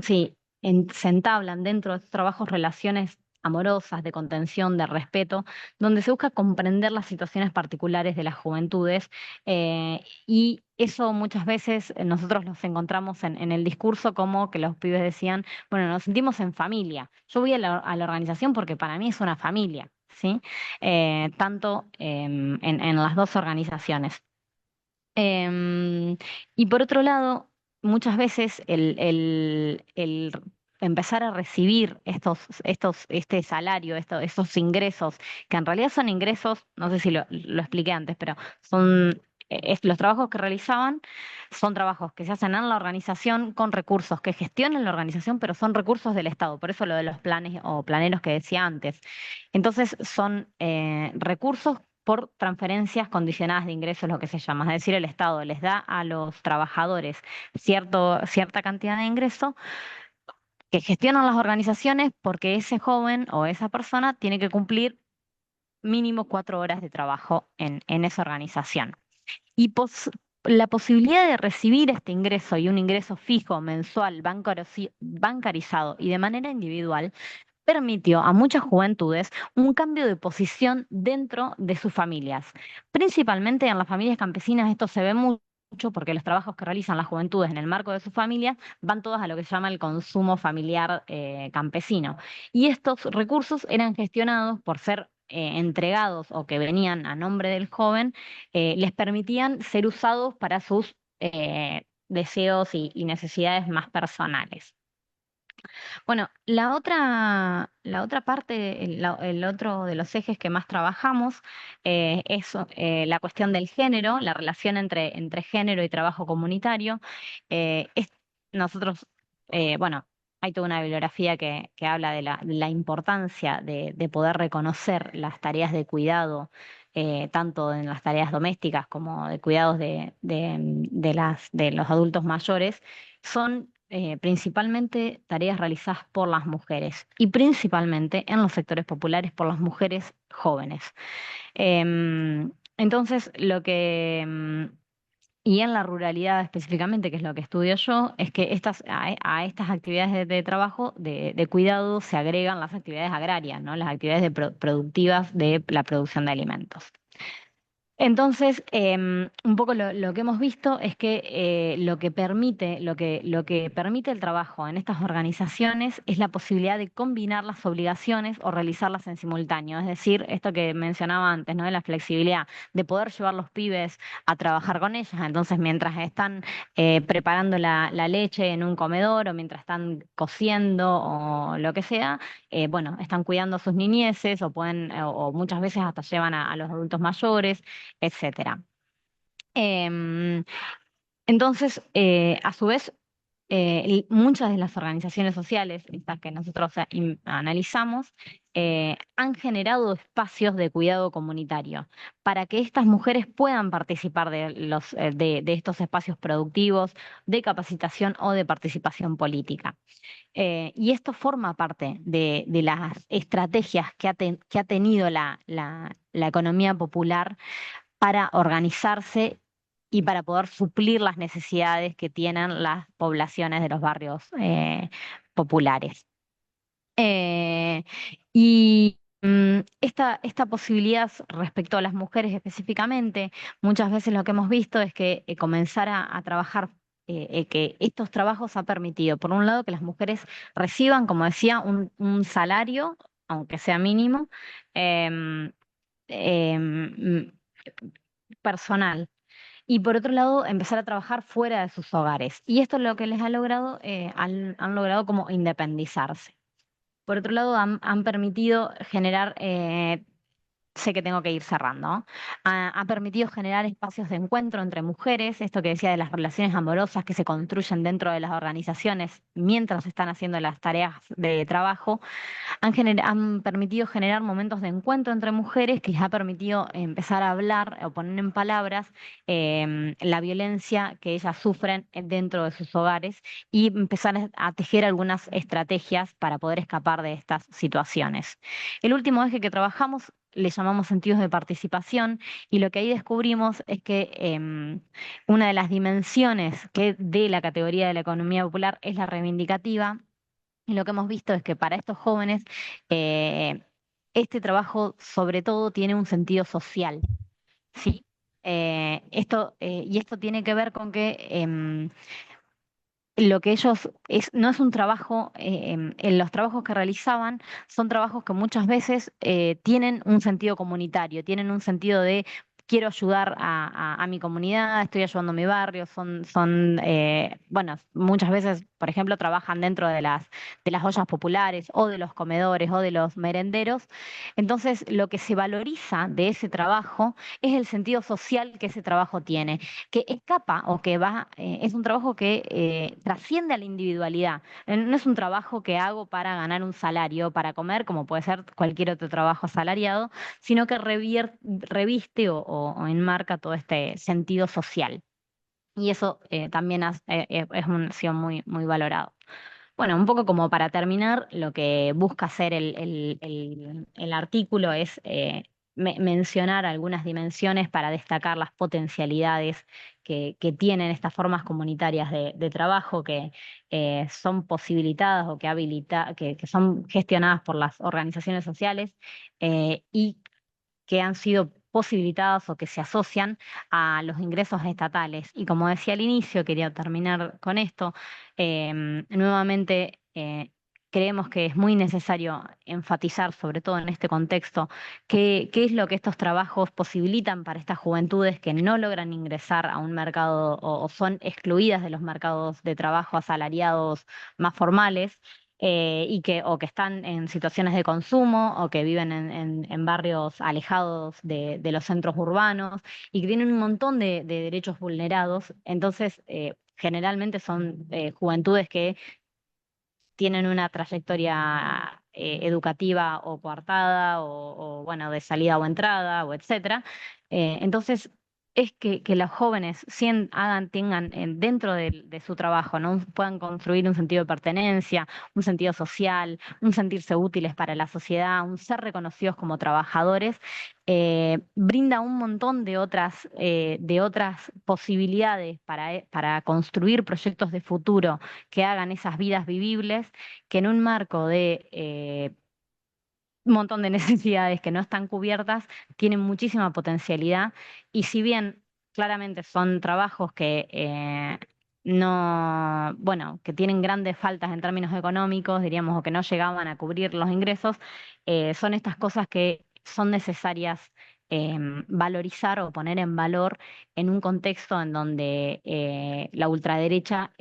F: sí, se entablan dentro de estos trabajos relaciones amorosas, de contención, de respeto, donde se busca comprender las situaciones particulares de las juventudes, y eso muchas veces nosotros los encontramos en el discurso como que los pibes decían, bueno, nos sentimos en familia. Yo voy a la organización porque para mí es una familia, ¿sí? Tanto en las dos organizaciones. Em, y por otro lado, muchas veces el empezar a recibir este salario, estos ingresos, que en realidad son ingresos, no sé si lo expliqué antes, pero son los trabajos que realizaban, son trabajos que se hacen en la organización con recursos que gestionan la organización, pero son recursos del Estado, por eso lo de los planes o planeros que decía antes. Entonces son recursos por transferencias condicionadas de ingresos, lo que se llama. Es decir, el Estado les da a los trabajadores cierta cantidad de ingreso que gestionan las organizaciones porque ese joven o esa persona tiene que cumplir mínimo 4 horas de trabajo en esa organización. Y la posibilidad de recibir este ingreso y un ingreso fijo, mensual, bancarizado y de manera individual, permitió a muchas juventudes un cambio de posición dentro de sus familias. Principalmente en las familias campesinas esto se ve mucho porque los trabajos que realizan las juventudes en el marco de sus familias van todos a lo que se llama el consumo familiar campesino. Y estos recursos eran gestionados por ser entregados o que venían a nombre del joven, les permitían ser usados para sus deseos y necesidades más personales. Bueno, la otra parte, el otro de los ejes que más trabajamos es la cuestión del género, la relación entre género y trabajo comunitario. Eh, es- nosotros, bueno, hay toda una bibliografía que habla de la importancia de poder reconocer las tareas de cuidado, tanto en las tareas domésticas como de cuidados de los adultos mayores. Son principalmente tareas realizadas por las mujeres y principalmente en los sectores populares por las mujeres jóvenes. Entonces, y en la ruralidad específicamente, que es lo que estudio yo, es que a estas actividades de trabajo, de cuidado, se agregan las actividades agrarias, ¿no? Las actividades productivas de la producción de alimentos. Entonces, un poco lo que hemos visto es que lo que permite el trabajo en estas organizaciones es la posibilidad de combinar las obligaciones o realizarlas en simultáneo. Es decir, esto que mencionaba antes, ¿no? De la flexibilidad, de poder llevar los pibes a trabajar con ellas. Entonces, mientras están preparando la leche en un comedor o mientras están cociendo o lo que sea, bueno, están cuidando a sus niñeces o o muchas veces hasta llevan a los adultos mayores, etcétera. Em, entonces, a su vez, muchas de las organizaciones sociales, estas que nosotros analizamos, han generado espacios de cuidado comunitario para que estas mujeres puedan participar de estos espacios productivos, de capacitación o de participación política. Y esto forma parte de las estrategias que ha tenido la economía popular para organizarse y para poder suplir las necesidades que tienen las poblaciones de los barrios populares. Y esta posibilidad respecto a las mujeres específicamente, muchas veces lo que hemos visto es que comenzar a trabajar, que estos trabajos ha permitido, por un lado, que las mujeres reciban, como decía, un salario, aunque sea mínimo, em, em, personal. y por otro lado empezar a trabajar fuera de sus hogares. Y esto es lo que les ha logrado, han logrado como independizarse. Por otro lado, han permitido generar, sé que tengo que ir cerrando, ha permitido generar espacios de encuentro entre mujeres, esto que decía de las relaciones amorosas que se construyen dentro de las organizaciones mientras están haciendo las tareas de trabajo, han permitido generar momentos de encuentro entre mujeres que les ha permitido empezar a hablar o poner en palabras la violencia que ellas sufren dentro de sus hogares y empezar a tejer algunas estrategias para poder escapar de estas situaciones. El último eje que trabajamos le llamamos sentidos de participación y lo que ahí descubrimos es que una de las dimensiones que de la categoría de la economía popular es la reivindicativa. Y lo que hemos visto es que para estos jóvenes eh, este trabajo sobre todo tiene un sentido social, ¿sí? Y esto tiene que ver con que lo que ellos no es un trabajo, en los trabajos que realizaban son trabajos que muchas veces tienen un sentido comunitario, tienen un sentido de quiero ayudar a mi comunidad, estoy ayudando a mi barrio, bueno, muchas veces, por ejemplo, trabajan dentro de las ollas populares o de los comedores o de los merenderos. Entonces, lo que se valoriza de ese trabajo es el sentido social que ese trabajo tiene que escapa o que va, es un trabajo que trasciende a la individualidad. No es un trabajo que hago para ganar un salario, para comer, como puede ser cualquier otro trabajo asalariado, sino que reviste o enmarca todo este sentido social. Y eso también ha sido muy, muy valorado. Bueno, un poco como para terminar, lo que busca hacer el artículo es mencionar algunas dimensiones para destacar las potencialidades que tienen estas formas comunitarias de trabajo que son posibilitadas o que son gestionadas por las organizaciones sociales y que han sido posibilitadas o que se asocian a los ingresos estatales. Y como decía al inicio, quería terminar con esto, nuevamente creemos que es muy necesario enfatizar, sobre todo en este contexto, qué es lo que estos trabajos posibilitan para estas juventudes que no logran ingresar a un mercado o son excluidas de los mercados de trabajo asalariados más formales o que están en situaciones de consumo o que viven en barrios alejados de los centros urbanos y que tienen un montón de derechos vulnerados. Entonces, generalmente son juventudes que tienen una trayectoria educativa o coartada bueno, de salida o entrada o etcétera. Entonces, es que los jóvenes tengan dentro de su trabajo, ¿no? Puedan construir un sentido de pertenencia, un sentido social, un sentirse útiles para la sociedad, un ser reconocidos como trabajadores, brinda un montón de otras posibilidades para construir proyectos de futuro que hagan esas vidas vivibles, que en un marco de un montón de necesidades que no están cubiertas, tienen muchísima potencialidad y si bien claramente son trabajos que no, bueno, que tienen grandes faltas en términos económicos, diríamos, o que no llegaban a cubrir los ingresos, son estas cosas que son necesarias valorizar o poner en valor en un contexto en donde la ultraderecha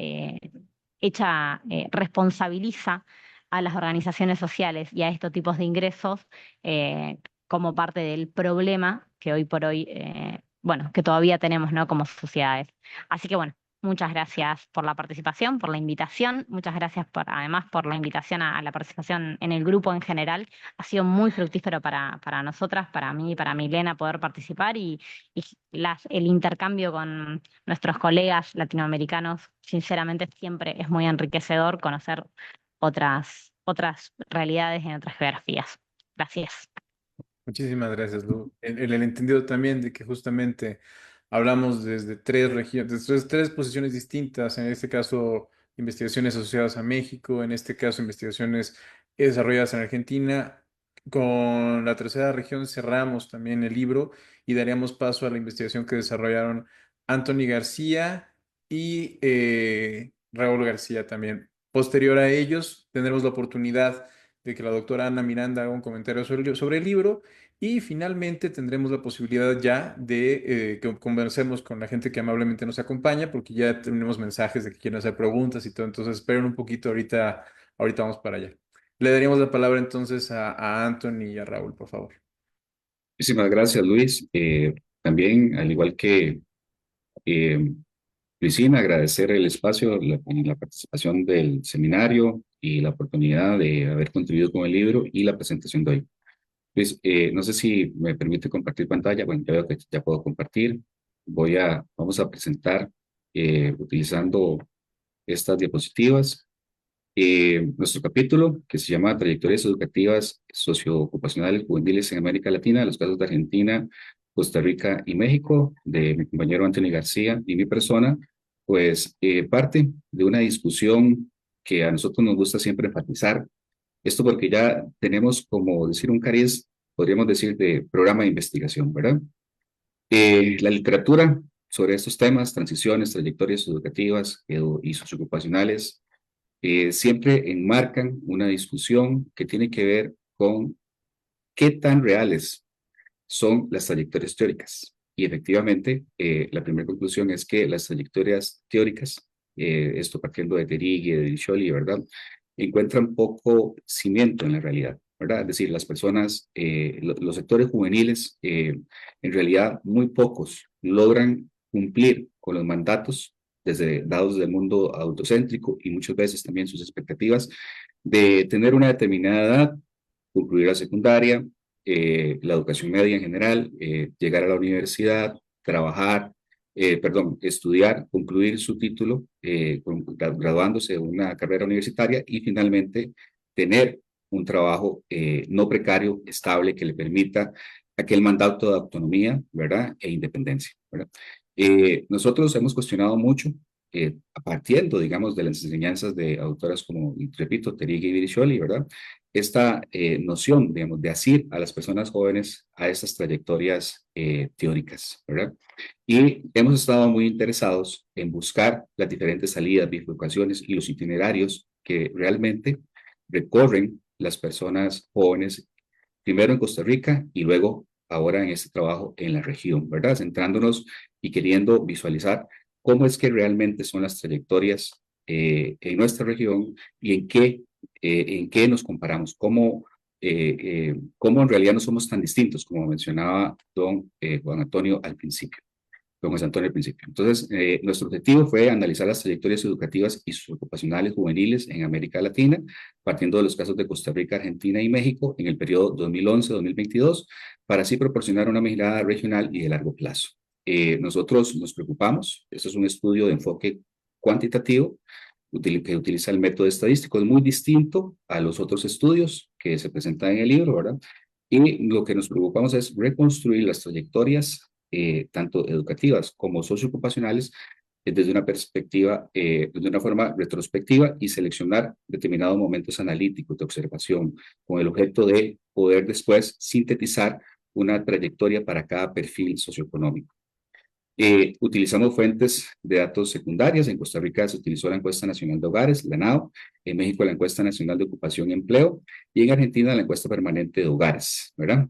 F: responsabiliza a las organizaciones sociales y a estos tipos de ingresos eh, como parte del problema que hoy por hoy, bueno, que todavía tenemos, ¿no? Como sociedades. Así que bueno, muchas gracias por la participación, por la invitación, muchas gracias además por la invitación a la participación en el grupo en general. Ha sido muy fructífero para nosotras, para mí y para Milena poder participar y el intercambio con nuestros colegas latinoamericanos, sinceramente siempre es muy enriquecedor conocer otras realidades en otras geografías. Gracias.
B: Muchísimas gracias, Lu. En el entendido también de que justamente hablamos desde tres regiones, desde tres posiciones distintas, en este caso investigaciones asociadas a México, en este caso investigaciones desarrolladas en Argentina. Con la tercera región cerramos también el libro y daríamos paso a la investigación que desarrollaron Anthony García y Raúl García también. Posterior a ellos, tendremos la oportunidad de que la doctora Ana Miranda haga un comentario sobre el libro Y finalmente tendremos la posibilidad ya de que conversemos con la gente que amablemente nos acompaña, porque ya tenemos mensajes de que quieren hacer preguntas y todo. Entonces, esperen un poquito, ahorita vamos para allá. Le daríamos la palabra entonces a Anthony y a Raúl, por favor.
G: Muchísimas gracias, Luis. También, al igual que eh, Luisina, agradecer el espacio, la participación del seminario y la oportunidad de haber contribuido con el libro y la presentación de hoy. Luis, no sé si me permite compartir pantalla. Bueno, ya veo que ya puedo compartir. Vamos a presentar utilizando estas diapositivas. Nuestro capítulo, que se llama Trayectorias Educativas Socioocupacionales Juveniles en América Latina, los casos de Argentina, Costa Rica y México, de mi compañero Anthony García y mi persona, pues parte de una discusión que a nosotros nos gusta siempre enfatizar. Esto porque ya tenemos, como decir, un cariz, podríamos decir, de programa de investigación, ¿verdad? La literatura sobre estos temas, transiciones, trayectorias educativas y socioocupacionales, siempre enmarcan una discusión que tiene que ver con qué tan reales son las trayectorias teóricas. Y efectivamente, la primera conclusión es que las trayectorias teóricas, esto partiendo de Terigui, de Diccioli, ¿verdad?, encuentran poco cimiento en la realidad, ¿verdad? Es decir, las personas, los sectores juveniles, en realidad muy pocos logran cumplir con los mandatos dados del mundo autocéntrico y muchas veces también sus expectativas de tener una determinada edad, concluir la secundaria, la educación media en general, llegar a la universidad, trabajar, estudiar, concluir su título, graduándose de una carrera universitaria y finalmente tener un trabajo no precario, estable, que le permita aquel mandato de autonomía, ¿verdad?, e independencia, ¿verdad? Nosotros hemos cuestionado mucho, partiendo, digamos, de las enseñanzas de autoras como, repito, Terigui y Diccioli, ¿verdad?, esta noción, digamos, de asir a las personas jóvenes a estas trayectorias teóricas, ¿verdad? Y hemos estado muy interesados en buscar las diferentes salidas, bifurcaciones y los itinerarios que realmente recorren las personas jóvenes, primero en Costa Rica y luego ahora en este trabajo en la región, ¿verdad? Centrándonos y queriendo visualizar cómo es que realmente son las trayectorias en nuestra región y en qué nos comparamos, cómo en realidad no somos tan distintos, como mencionaba don Juan Antonio al principio. Don José Antonio al principio. Entonces, nuestro objetivo fue analizar las trayectorias educativas y socioocupacionales juveniles en América Latina, partiendo de los casos de Costa Rica, Argentina y México en el periodo 2011-2022, para así proporcionar una mirada regional y de largo plazo. Nosotros nos preocupamos, este es un estudio de enfoque cuantitativo, que utiliza el método estadístico, es muy distinto a los otros estudios que se presentan en el libro, ¿verdad? Y lo que nos preocupamos es reconstruir las trayectorias, tanto educativas como socioocupacionales, desde una perspectiva, desde una forma retrospectiva y seleccionar determinados momentos analíticos de observación, con el objeto de poder después sintetizar una trayectoria para cada perfil socioeconómico. Utilizamos fuentes de datos secundarias. En Costa Rica se utilizó la Encuesta Nacional de Hogares, la NAO, en México la Encuesta Nacional de Ocupación y Empleo, y en Argentina la Encuesta Permanente de Hogares, ¿verdad?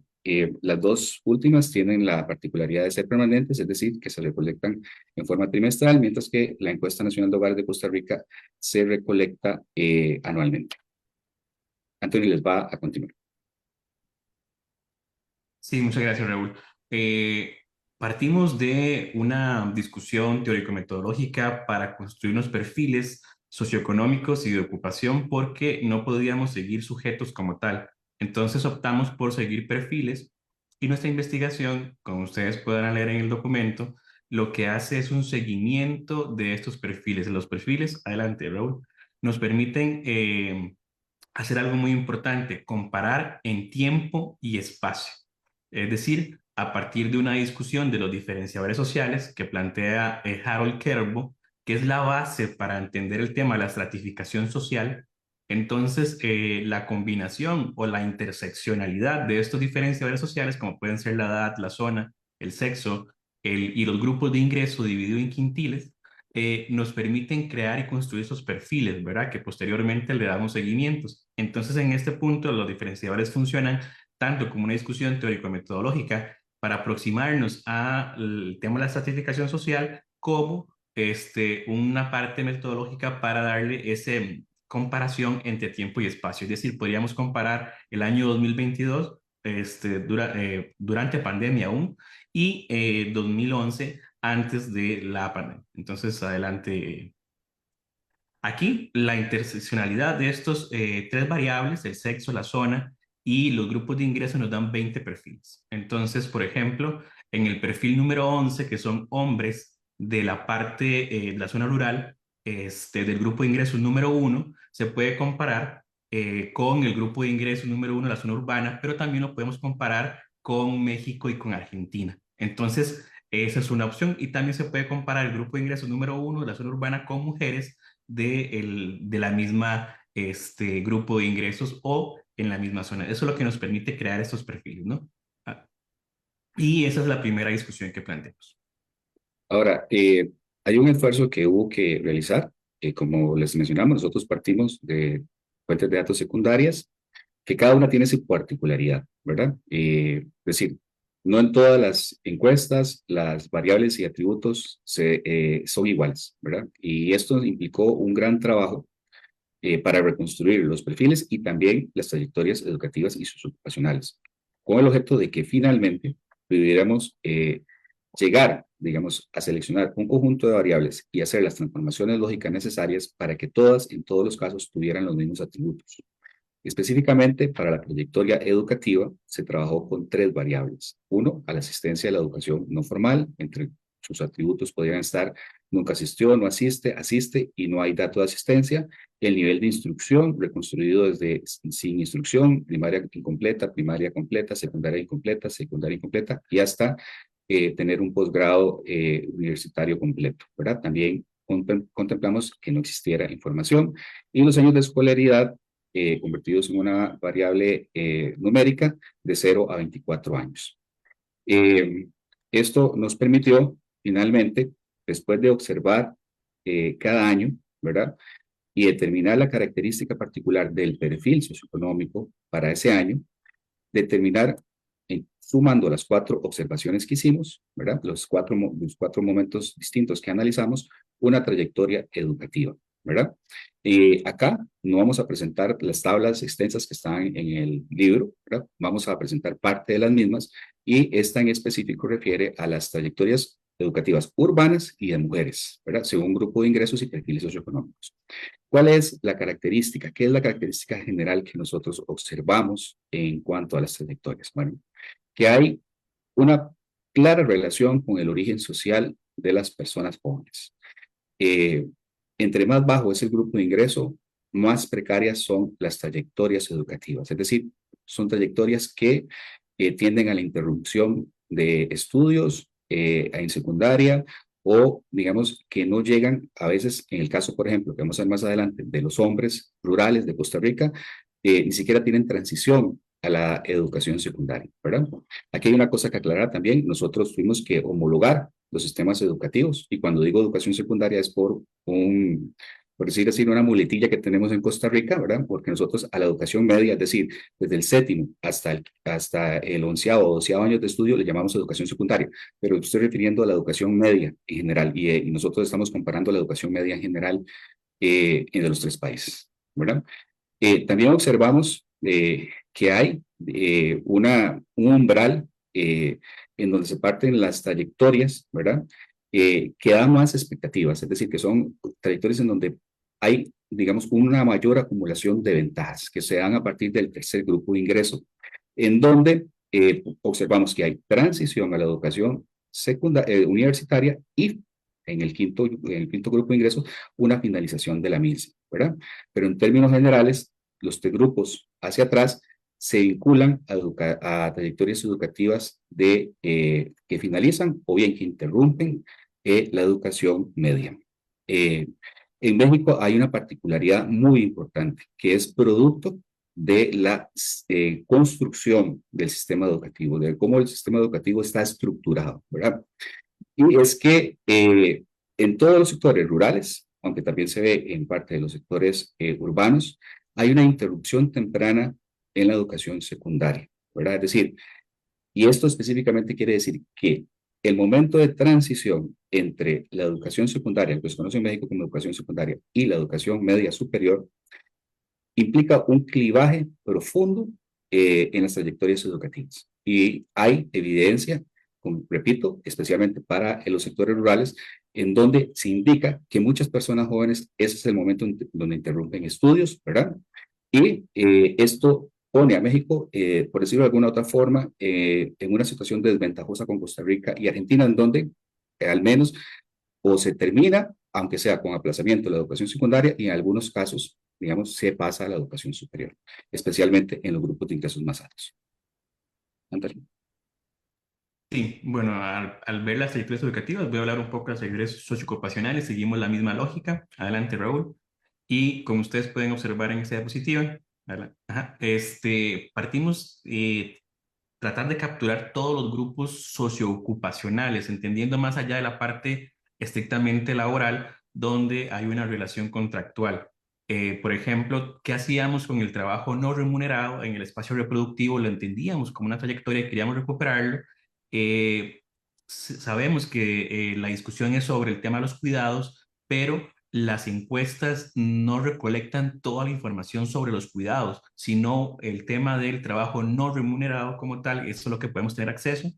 G: Las dos últimas tienen la particularidad de ser permanentes, es decir, que se recolectan en forma trimestral, mientras que la Encuesta Nacional de Hogares de Costa Rica se recolecta anualmente. Anthony les va a continuar.
H: Sí, muchas gracias, Raúl. Partimos de una discusión teórico-metodológica para construir unos perfiles socioeconómicos y de ocupación porque no podíamos seguir sujetos como tal. Entonces optamos por seguir perfiles y nuestra investigación, como ustedes podrán leer en el documento, lo que hace es un seguimiento de estos perfiles. Los perfiles, adelante, Raúl, nos permiten hacer algo muy importante, comparar en tiempo y espacio. Es decir, a partir de una discusión de los diferenciadores sociales que plantea Harold Kerbo, que es la base para entender el tema de la estratificación social, entonces la combinación o la interseccionalidad de estos diferenciadores sociales, como pueden ser la edad, la zona, el sexo y los grupos de ingreso divididos en quintiles, nos permiten crear y construir esos perfiles, ¿verdad? Que posteriormente le damos seguimientos. Entonces, en este punto, los diferenciadores funcionan tanto como una discusión teórico-metodológica para aproximarnos al tema de la estratificación social, como una parte metodológica para darle esa comparación entre tiempo y espacio. Es decir, podríamos comparar el año 2022 durante pandemia aún y 2011 antes de la pandemia. Entonces, adelante. Aquí, la interseccionalidad de estos tres variables, el sexo, la zona y los grupos de ingreso, nos dan 20 perfiles. Entonces, por ejemplo, en el perfil número 11, que son hombres de la parte de la zona rural, del grupo de ingresos número 1, se puede comparar con el grupo de ingresos número 1 de la zona urbana, pero también lo podemos comparar con México y con Argentina. Entonces, esa es una opción, y también se puede comparar el grupo de ingresos número 1 de la zona urbana con mujeres de la misma grupo de ingresos o en la misma zona. Eso es lo que nos permite crear estos perfiles, ¿no? Y esa es la primera discusión que planteamos.
G: Ahora, hay un esfuerzo que hubo que realizar, como les mencionamos, nosotros partimos de fuentes de datos secundarias, que cada una tiene su particularidad, ¿verdad? Es decir, no en todas las encuestas las variables y atributos son iguales, ¿verdad? Y esto implicó un gran trabajo para reconstruir los perfiles y también las trayectorias educativas y sociocupacionales, con el objeto de que finalmente pudiéramos llegar, digamos, a seleccionar un conjunto de variables y hacer las transformaciones lógicas necesarias para que todas, en todos los casos, tuvieran los mismos atributos. Específicamente, para la trayectoria educativa, se trabajó con 3 variables. 1, a la asistencia a la educación no formal. Entre sus atributos podrían estar nunca asistió, no asiste, asiste y no hay dato de asistencia. El nivel de instrucción, reconstruido desde sin instrucción, primaria incompleta, primaria completa, secundaria incompleta, y hasta tener un posgrado universitario completo, ¿verdad? También contemplamos que no existiera información. Y los años de escolaridad, convertidos en una variable numérica de 0 a 24 años. Esto nos permitió, finalmente, después de observar cada año, ¿verdad? Y determinar la característica particular del perfil socioeconómico para ese año, determinar, sumando las 4 observaciones que hicimos, ¿verdad? Los cuatro momentos distintos que analizamos, una trayectoria educativa, ¿verdad? Acá no vamos a presentar las tablas extensas que están en el libro, ¿verdad? Vamos a presentar parte de las mismas, y esta en específico refiere a las trayectorias educativas urbanas y de mujeres, ¿verdad? Según grupo de ingresos y perfiles socioeconómicos. ¿Cuál es la característica? ¿Qué es la característica general que nosotros observamos en cuanto a las trayectorias? Bueno, que hay una clara relación con el origen social de las personas jóvenes. Entre más bajo es el grupo de ingreso, más precarias son las trayectorias educativas. Es decir, son trayectorias que tienden a la interrupción de estudios en secundaria, o digamos que no llegan a veces, en el caso, por ejemplo, que vamos a ver más adelante, de los hombres rurales de Costa Rica, ni siquiera tienen transición a la educación secundaria, ¿verdad? Aquí hay una cosa que aclarar también. Nosotros tuvimos que homologar los sistemas educativos, y cuando digo educación secundaria es por decir así, una muletilla que tenemos en Costa Rica, ¿verdad? Porque nosotros a la educación media, es decir, desde el 7º hasta el 11º o 12º años de estudio, le llamamos educación secundaria, pero estoy refiriendo a la educación media en general, y nosotros estamos comparando la educación media en general entre los 3 países, ¿verdad? También observamos que hay un umbral en donde se parten las trayectorias, ¿verdad? Que dan más expectativas, es decir, que son trayectorias en donde hay, digamos, una mayor acumulación de ventajas que se dan a partir del 3er grupo de ingreso, en donde observamos que hay transición a la educación universitaria, y en el quinto grupo de ingreso, una finalización de la misma, ¿verdad? Pero en términos generales, los 3 grupos hacia atrás se vinculan a trayectorias educativas que finalizan o bien que interrumpen la educación media. En México hay una particularidad muy importante que es producto de la construcción del sistema educativo, de cómo el sistema educativo está estructurado, ¿verdad? Y es que en todos los sectores rurales, aunque también se ve en parte de los sectores urbanos, hay una interrupción temprana en la educación secundaria, ¿verdad? Es decir, y esto específicamente quiere decir que el momento de transición entre la educación secundaria, lo que se conoce en México como educación secundaria, y la educación media superior, implica un clivaje profundo en las trayectorias educativas. Y hay evidencia, como repito, especialmente para los sectores rurales, en donde se indica que muchas personas jóvenes, ese es el momento donde interrumpen estudios, ¿verdad? Y esto pone a México, por decirlo de alguna otra forma, en una situación desventajosa con Costa Rica y Argentina, en donde al menos o se termina, aunque sea con aplazamiento de la educación secundaria, y en algunos casos, digamos, se pasa a la educación superior, especialmente en los grupos de ingresos más altos. Antonio.
H: Sí, bueno, al ver las trayectorias educativas, voy a hablar un poco de las trayectorias socioocupacionales, seguimos la misma lógica. Adelante, Raúl. Y como ustedes pueden observar en esta diapositiva, partimos tratar de capturar todos los grupos socioocupacionales, entendiendo más allá de la parte estrictamente laboral, donde hay una relación contractual. Por ejemplo, ¿qué hacíamos con el trabajo no remunerado en el espacio reproductivo? Lo entendíamos como una trayectoria y queríamos recuperarlo. Sabemos que la discusión es sobre el tema de los cuidados, pero las encuestas no recolectan toda la información sobre los cuidados, sino el tema del trabajo no remunerado como tal, eso es lo que podemos tener acceso,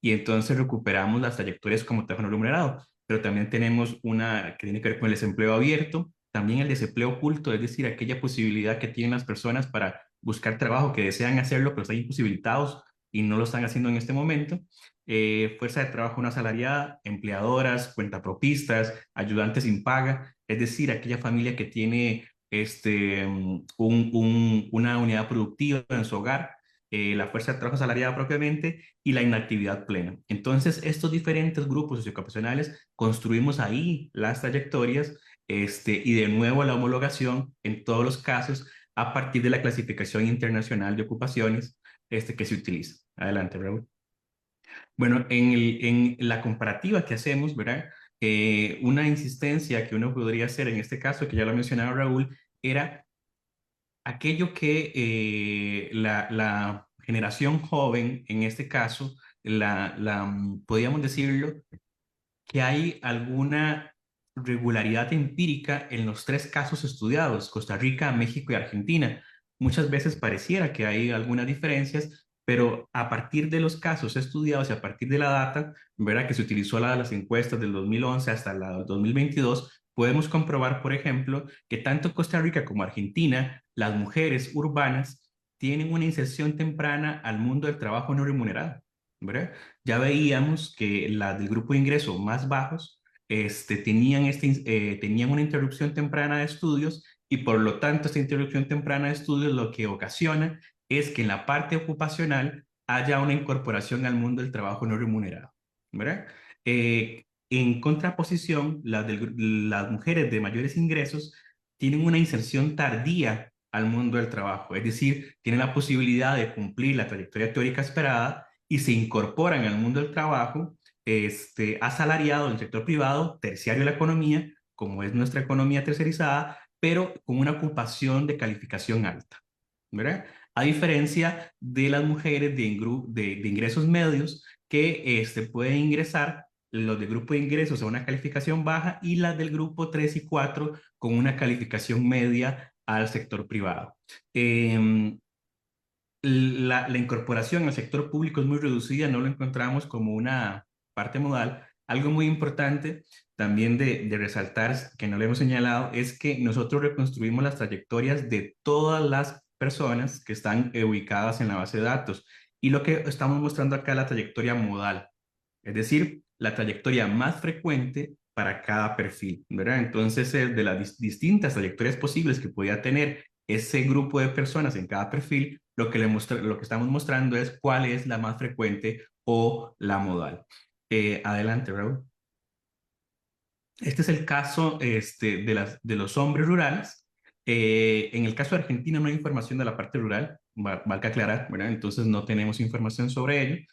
H: y entonces recuperamos las trayectorias como trabajo no remunerado. Pero también tenemos una que tiene que ver con el desempleo abierto, también el desempleo oculto, es decir, aquella posibilidad que tienen las personas para buscar trabajo, que desean hacerlo, pero están imposibilitados y no lo están haciendo en este momento. Fuerza de trabajo no asalariada, empleadoras, cuentapropistas, ayudantes sin paga, es decir, aquella familia que tiene una unidad productiva en su hogar, la fuerza de trabajo asalariada propiamente y la inactividad plena. Entonces, estos diferentes grupos socioocupacionales construimos ahí las trayectorias y de nuevo la homologación en todos los casos a partir de la clasificación internacional de ocupaciones que se utiliza. Adelante, Raúl. Bueno, en la comparativa que hacemos, ¿verdad? Una insistencia que uno podría hacer en este caso, que ya lo ha mencionado Raúl, era aquello que la generación joven, en este caso, podríamos decirlo, que hay alguna regularidad empírica en los tres casos estudiados, Costa Rica, México y Argentina. Muchas veces pareciera que hay algunas diferencias, pero a partir de los casos estudiados y a partir de la data, ¿verdad? Que se utilizó las encuestas del 2011 hasta la 2022, podemos comprobar, por ejemplo, que tanto Costa Rica como Argentina, las mujeres urbanas tienen una inserción temprana al mundo del trabajo no remunerado, ¿verdad? Ya veíamos que las del grupo de ingreso más bajos tenían una interrupción temprana de estudios y por lo tanto esta interrupción temprana de estudios lo que ocasiona es que en la parte ocupacional haya una incorporación al mundo del trabajo no remunerado, ¿verdad? En contraposición, las mujeres de mayores ingresos tienen una inserción tardía al mundo del trabajo, es decir, tienen la posibilidad de cumplir la trayectoria teórica esperada y se incorporan al mundo del trabajo asalariado en el sector privado, terciario de la economía, como es nuestra economía tercerizada, pero con una ocupación de calificación alta, ¿verdad? A diferencia de las mujeres de ingresos medios que pueden ingresar, los del grupo de ingresos a una calificación baja y las del grupo 3 y 4 con una calificación media al sector privado. La incorporación al sector público es muy reducida, no lo encontramos como una parte modal. Algo muy importante también de resaltar, que no le hemos señalado, es que nosotros reconstruimos las trayectorias de todas las personas que están ubicadas en la base de datos. Y lo que estamos mostrando acá es la trayectoria modal, es decir, la trayectoria más frecuente para cada perfil, ¿verdad? Entonces, de las distintas trayectorias posibles que podía tener ese grupo de personas en cada perfil, lo que estamos mostrando es cuál es la más frecuente o la modal. Adelante, Raúl. Este es el caso de los hombres rurales. En el caso de Argentina no hay información de la parte rural, valga aclarar, ¿verdad? Entonces no tenemos información sobre ello,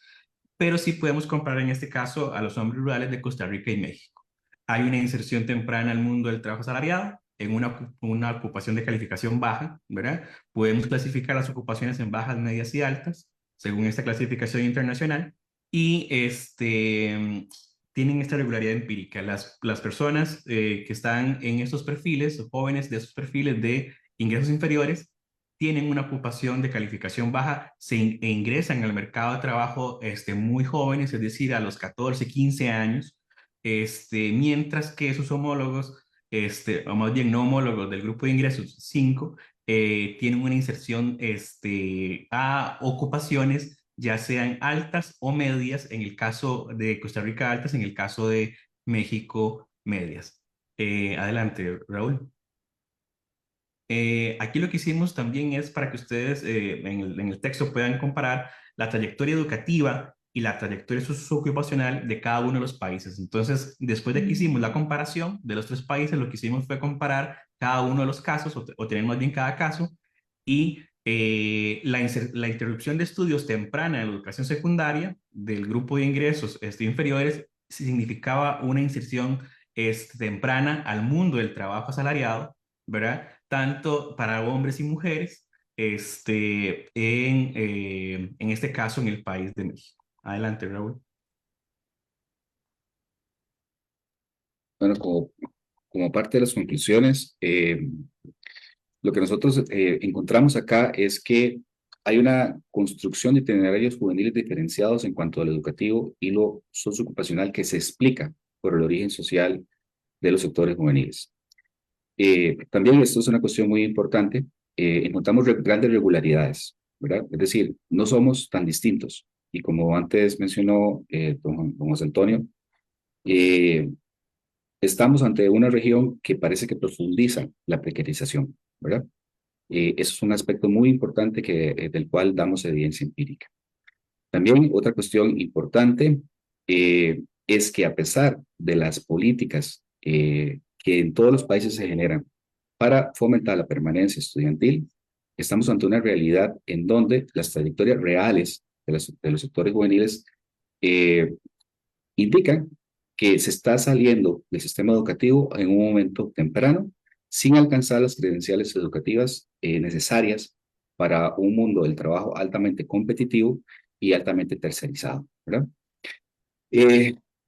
H: pero sí podemos comparar en este caso a los hombres rurales de Costa Rica y México. Hay una inserción temprana al mundo del trabajo asalariado, en una ocupación de calificación baja, ¿verdad? Podemos clasificar las ocupaciones en bajas, medias y altas. según esta clasificación internacional, y tienen esta regularidad empírica. Las personas que están en estos perfiles, los jóvenes de esos perfiles de ingresos inferiores, tienen una ocupación de calificación baja, e ingresan al mercado de trabajo muy jóvenes, es decir, a los 14, 15 años, mientras que sus homólogos, o más bien no homólogos del grupo de ingresos 5, tienen una inserción a ocupaciones ya sean altas o medias, en el caso de Costa Rica altas, en el caso de México medias. Adelante, Raúl. Aquí lo que hicimos también es para que ustedes en el texto puedan comparar la trayectoria educativa y la trayectoria socioocupacional de cada uno de los países. Entonces, después de que hicimos la comparación de los tres países, lo que hicimos fue comparar cada uno de los casos, o tener más bien cada caso, y la interrupción de estudios temprana en la educación secundaria del grupo de ingresos inferiores significaba una inserción temprana al mundo del trabajo asalariado, ¿verdad? Tanto para hombres y mujeres, en este caso en el país de México. Adelante, Raúl.
G: Bueno, como parte de las conclusiones, lo que nosotros encontramos acá es que hay una construcción de itinerarios juveniles diferenciados en cuanto al educativo y lo socioocupacional que se explica por el origen social de los sectores juveniles. También esto es una cuestión muy importante. Encontramos grandes regularidades, ¿verdad? Es decir, no somos tan distintos. Y como antes mencionó don José Antonio, estamos ante una región que parece que profundiza la precarización, ¿verdad? Eso es un aspecto muy importante del cual damos evidencia empírica. También otra cuestión importante es que a pesar de las políticas que en todos los países se generan para fomentar la permanencia estudiantil, estamos ante una realidad en donde las trayectorias reales de los sectores juveniles indican que se está saliendo del sistema educativo en un momento temprano sin alcanzar las credenciales educativas necesarias para un mundo del trabajo altamente competitivo y altamente tercerizado, ¿verdad?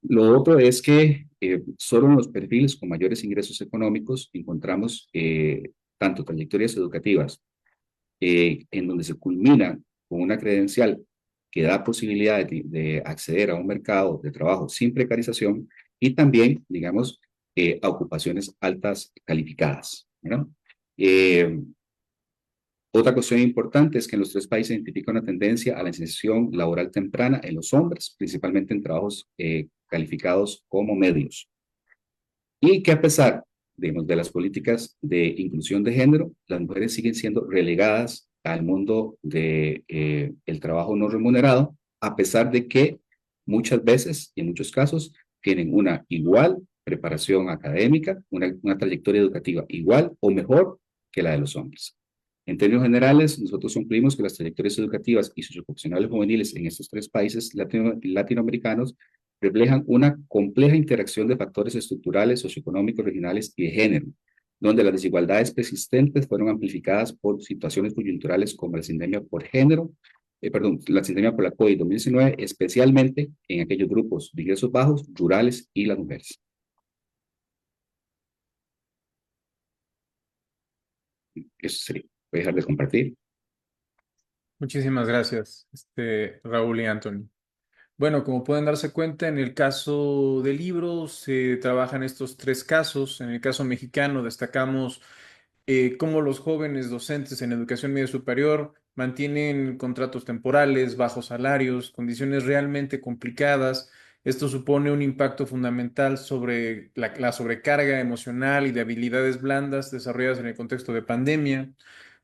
G: Lo otro es que solo en los perfiles con mayores ingresos económicos encontramos tanto trayectorias educativas en donde se culmina con una credencial que da posibilidad de acceder a un mercado de trabajo sin precarización y también, digamos, a ocupaciones altas calificadas, ¿no? Otra cuestión importante es que en los tres países se identifica una tendencia a la inserción laboral temprana en los hombres, principalmente en trabajos calificados como medios. Y que a pesar, digamos, de las políticas de inclusión de género, las mujeres siguen siendo relegadas al mundo del el trabajo no remunerado, a pesar de que muchas veces y en muchos casos tienen una igual preparación académica, una trayectoria educativa igual o mejor que la de los hombres. En términos generales, nosotros concluimos que las trayectorias educativas y socioprofesionales juveniles en estos tres países latinoamericanos reflejan una compleja interacción de factores estructurales, socioeconómicos, regionales y de género, donde las desigualdades persistentes fueron amplificadas por situaciones coyunturales como la sindemia por género, la sindemia por la COVID-2019, especialmente en aquellos grupos de ingresos bajos, rurales y las mujeres. Eso sería. Voy a dejar de compartir.
B: Muchísimas gracias, Raúl y Anthony. Bueno, como pueden darse cuenta, en el caso del libro se trabajan estos tres casos. En el caso mexicano destacamos cómo los jóvenes docentes en educación media superior mantienen contratos temporales, bajos salarios, condiciones realmente complicadas. Esto supone un impacto fundamental sobre la sobrecarga emocional y de habilidades blandas desarrolladas en el contexto de pandemia.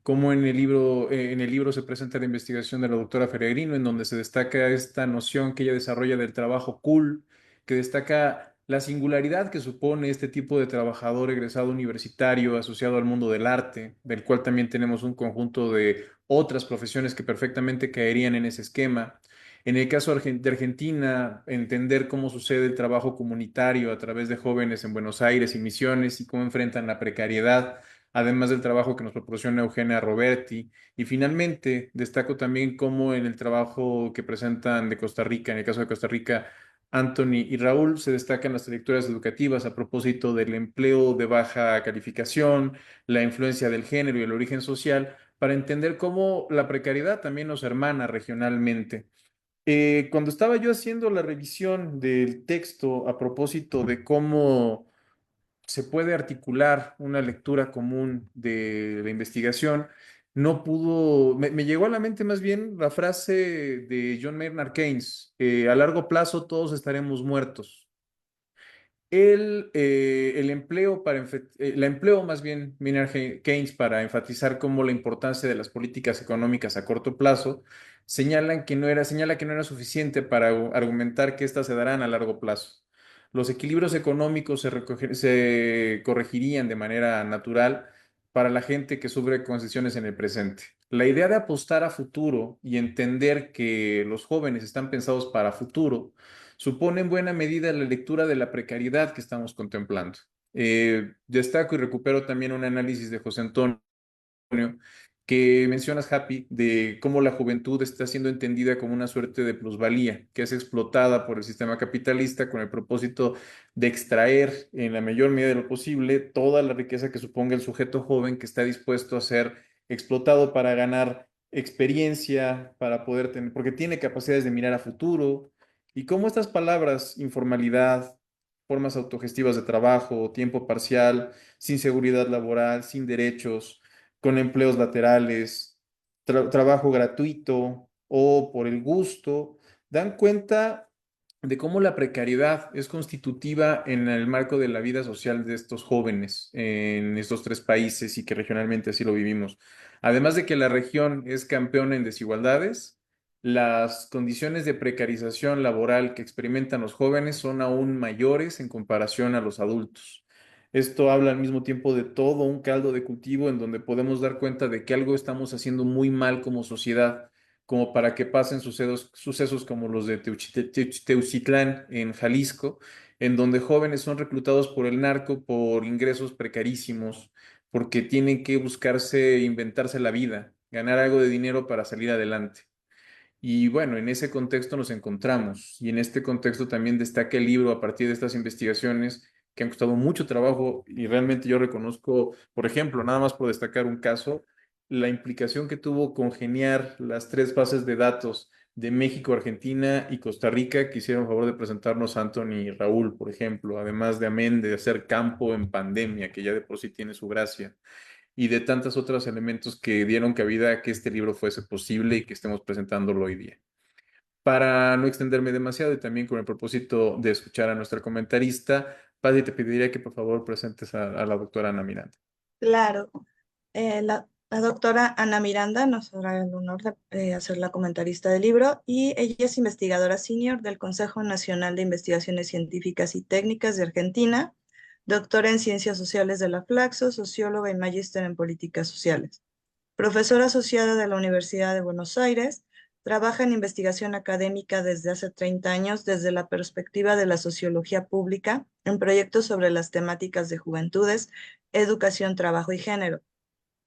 B: Como en el libro se presenta la investigación de la doctora Feregrino, en donde se destaca esta noción que ella desarrolla del trabajo cool, que destaca la singularidad que supone este tipo de trabajador egresado universitario asociado al mundo del arte, del cual también tenemos un conjunto de otras profesiones que perfectamente caerían en ese esquema. En el caso de Argentina, entender cómo sucede el trabajo comunitario a través de jóvenes en Buenos Aires y Misiones y cómo enfrentan la precariedad además del trabajo que nos proporciona Eugenia Roberti. Y finalmente, destaco también cómo en el trabajo que presentan de Costa Rica, en el caso de Costa Rica, Anthony y Raúl, se destacan las trayectorias educativas a propósito del empleo de baja calificación, la influencia del género y el origen social, para entender cómo la precariedad también nos hermana regionalmente. Cuando estaba yo haciendo la revisión del texto a propósito de cómo se puede articular una lectura común de la investigación, no pudo, me llegó a la mente más bien la frase de John Maynard Keynes, a largo plazo todos estaremos muertos. El empleo la empleo más bien Maynard Keynes para enfatizar cómo la importancia de las políticas económicas a corto plazo señala que no era suficiente para argumentar que éstas se darán a largo plazo. Los equilibrios económicos se corregirían de manera natural para la gente que sufre concesiones en el presente. La idea de apostar a futuro y entender que los jóvenes están pensados para futuro supone en buena medida la lectura de la precariedad que estamos contemplando. Destaco y recupero también un análisis de José Antonio que mencionas, Happy, de cómo la juventud está siendo entendida como una suerte de plusvalía que es explotada por el sistema capitalista con el propósito de extraer en la mayor medida de lo posible toda la riqueza que suponga el sujeto joven que está dispuesto a ser explotado para ganar experiencia, para poder tener, porque tiene capacidades de mirar a futuro, y cómo estas palabras, informalidad, formas autogestivas de trabajo, tiempo parcial, sin seguridad laboral, sin derechos, con empleos laterales, trabajo gratuito o por el gusto, dan cuenta de cómo la precariedad es constitutiva en el marco de la vida social de estos jóvenes en estos tres países y que regionalmente así lo vivimos. Además de que la región es campeona en desigualdades, las condiciones de precarización laboral que experimentan los jóvenes son aún mayores en comparación a los adultos. Esto habla al mismo tiempo de todo un caldo de cultivo en donde podemos dar cuenta de que algo estamos haciendo muy mal como sociedad, como para que pasen sucesos como los de Teucitlán en Jalisco, en donde jóvenes son reclutados por el narco por ingresos precarísimos, porque tienen que buscarse, inventarse la vida, ganar algo de dinero para salir adelante. Y bueno, en ese contexto nos encontramos y en este contexto también destaca el libro a partir de estas investigaciones que han costado mucho trabajo y realmente yo reconozco, por ejemplo, nada más por destacar un caso, la implicación que tuvo congeniar las tres bases de datos de México, Argentina y Costa Rica que hicieron favor de presentarnos Anthony y Raúl, por ejemplo, además de amén de hacer campo en pandemia, que ya de por sí tiene su gracia y de tantos otros elementos que dieron cabida a que este libro fuese posible y que estemos presentándolo hoy día. Para no extenderme demasiado y también con el propósito de escuchar a nuestra comentarista, Patti, te pediría que por favor presentes a la doctora Ana Miranda.
A: Claro, la doctora Ana Miranda nos hará el honor de hacer la comentarista del libro y ella es investigadora senior del Consejo Nacional de Investigaciones Científicas y Técnicas de Argentina, doctora en Ciencias Sociales de la Flaxo, socióloga y magíster en Políticas Sociales. Profesora asociada de la Universidad de Buenos Aires, trabaja en investigación académica desde hace 30 años desde la perspectiva de la sociología pública en proyectos sobre las temáticas de juventudes, educación, trabajo y género.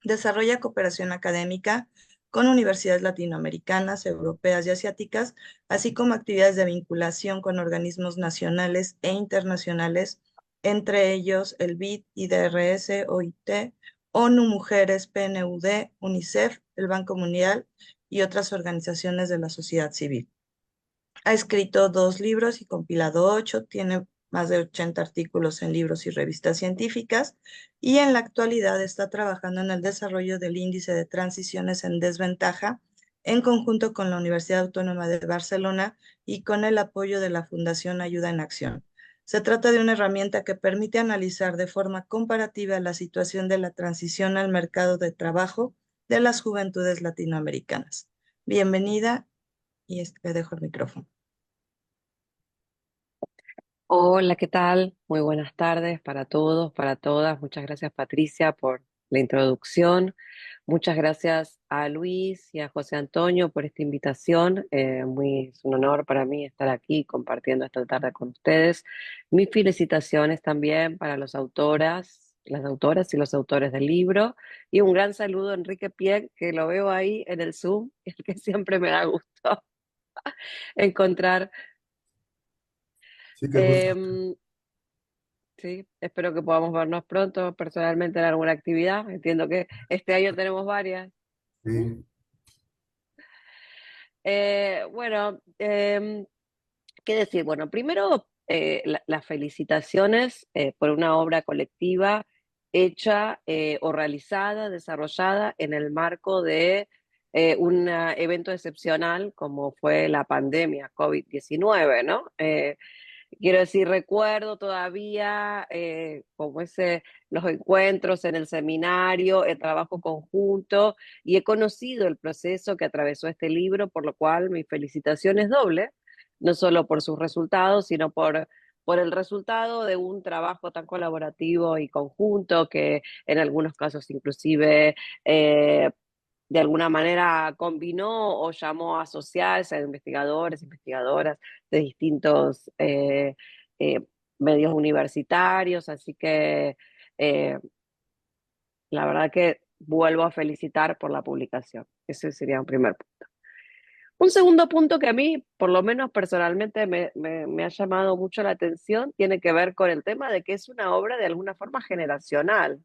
A: Desarrolla cooperación académica con universidades latinoamericanas, europeas y asiáticas, así como actividades de vinculación con organismos nacionales e internacionales, entre ellos el BID, IDRS, OIT, ONU Mujeres, PNUD, UNICEF, el Banco Mundial y otras organizaciones de la sociedad civil. Ha escrito 2 libros y compilado 8, tiene más de 80 artículos en libros y revistas científicas y en la actualidad está trabajando en el desarrollo del índice de transiciones en desventaja en conjunto con la Universidad Autónoma de Barcelona y con el apoyo de la Fundación Ayuda en Acción. Se trata de una herramienta que permite analizar de forma comparativa la situación de la transición al mercado de trabajo de las juventudes latinoamericanas. Bienvenida y le dejo el micrófono.
I: Hola, ¿qué tal? Muy buenas tardes para todos, para todas. Muchas gracias, Patricia, por la introducción. Muchas gracias a Luis y a José Antonio por esta invitación. Es un honor para mí estar aquí compartiendo esta tarde con ustedes. Mis felicitaciones también para las autoras las autoras y los autores del libro. Y un gran saludo a Enrique Pieck, que lo veo ahí en el Zoom, el que siempre me da gusto encontrar.
J: Sí, qué gusto.
I: Sí, espero que podamos vernos pronto personalmente en alguna actividad. Entiendo que este año tenemos varias.
J: Sí.
I: Bueno, ¿qué decir? Bueno, primero, las felicitaciones por una obra colectiva hecha o realizada, desarrollada en el marco de un evento excepcional como fue la pandemia COVID-19, ¿no? Quiero decir, recuerdo todavía como los encuentros en el seminario, el trabajo conjunto, y he conocido el proceso que atravesó este libro, por lo cual mi felicitación es doble, no solo por sus resultados, sino por el resultado de un trabajo tan colaborativo y conjunto que en algunos casos inclusive de alguna manera combinó o llamó a asociarse a investigadores, investigadoras de distintos eh, medios universitarios, así que eh, la verdad que vuelvo a felicitar por la publicación. Ese sería un primer punto. Un segundo punto que a mí, por lo menos personalmente, me ha llamado mucho la atención, tiene que ver con el tema de que es una obra de alguna forma generacional.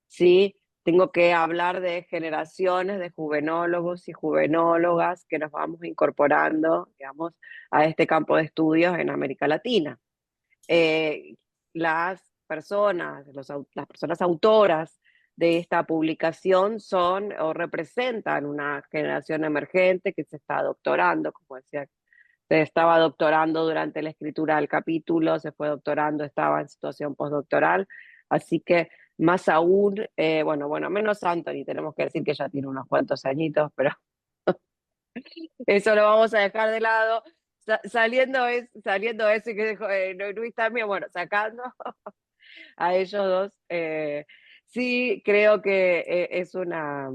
I: Sí, tengo que hablar de generaciones de juvenólogos y juvenólogas que nos vamos incorporando, digamos, a este campo de estudios en América Latina. Las las personas autoras de esta publicación son o representan una generación emergente que se está doctorando, como decía, se estaba doctorando durante la escritura del capítulo, se fue doctorando, estaba en situación postdoctoral, así que más aún, bueno, menos Anthony, tenemos que decir que ya tiene unos cuantos añitos, pero eso lo vamos a dejar de lado. Saliendo ese que dijo Luis también, bueno, sacando a ellos dos, sí creo que es una...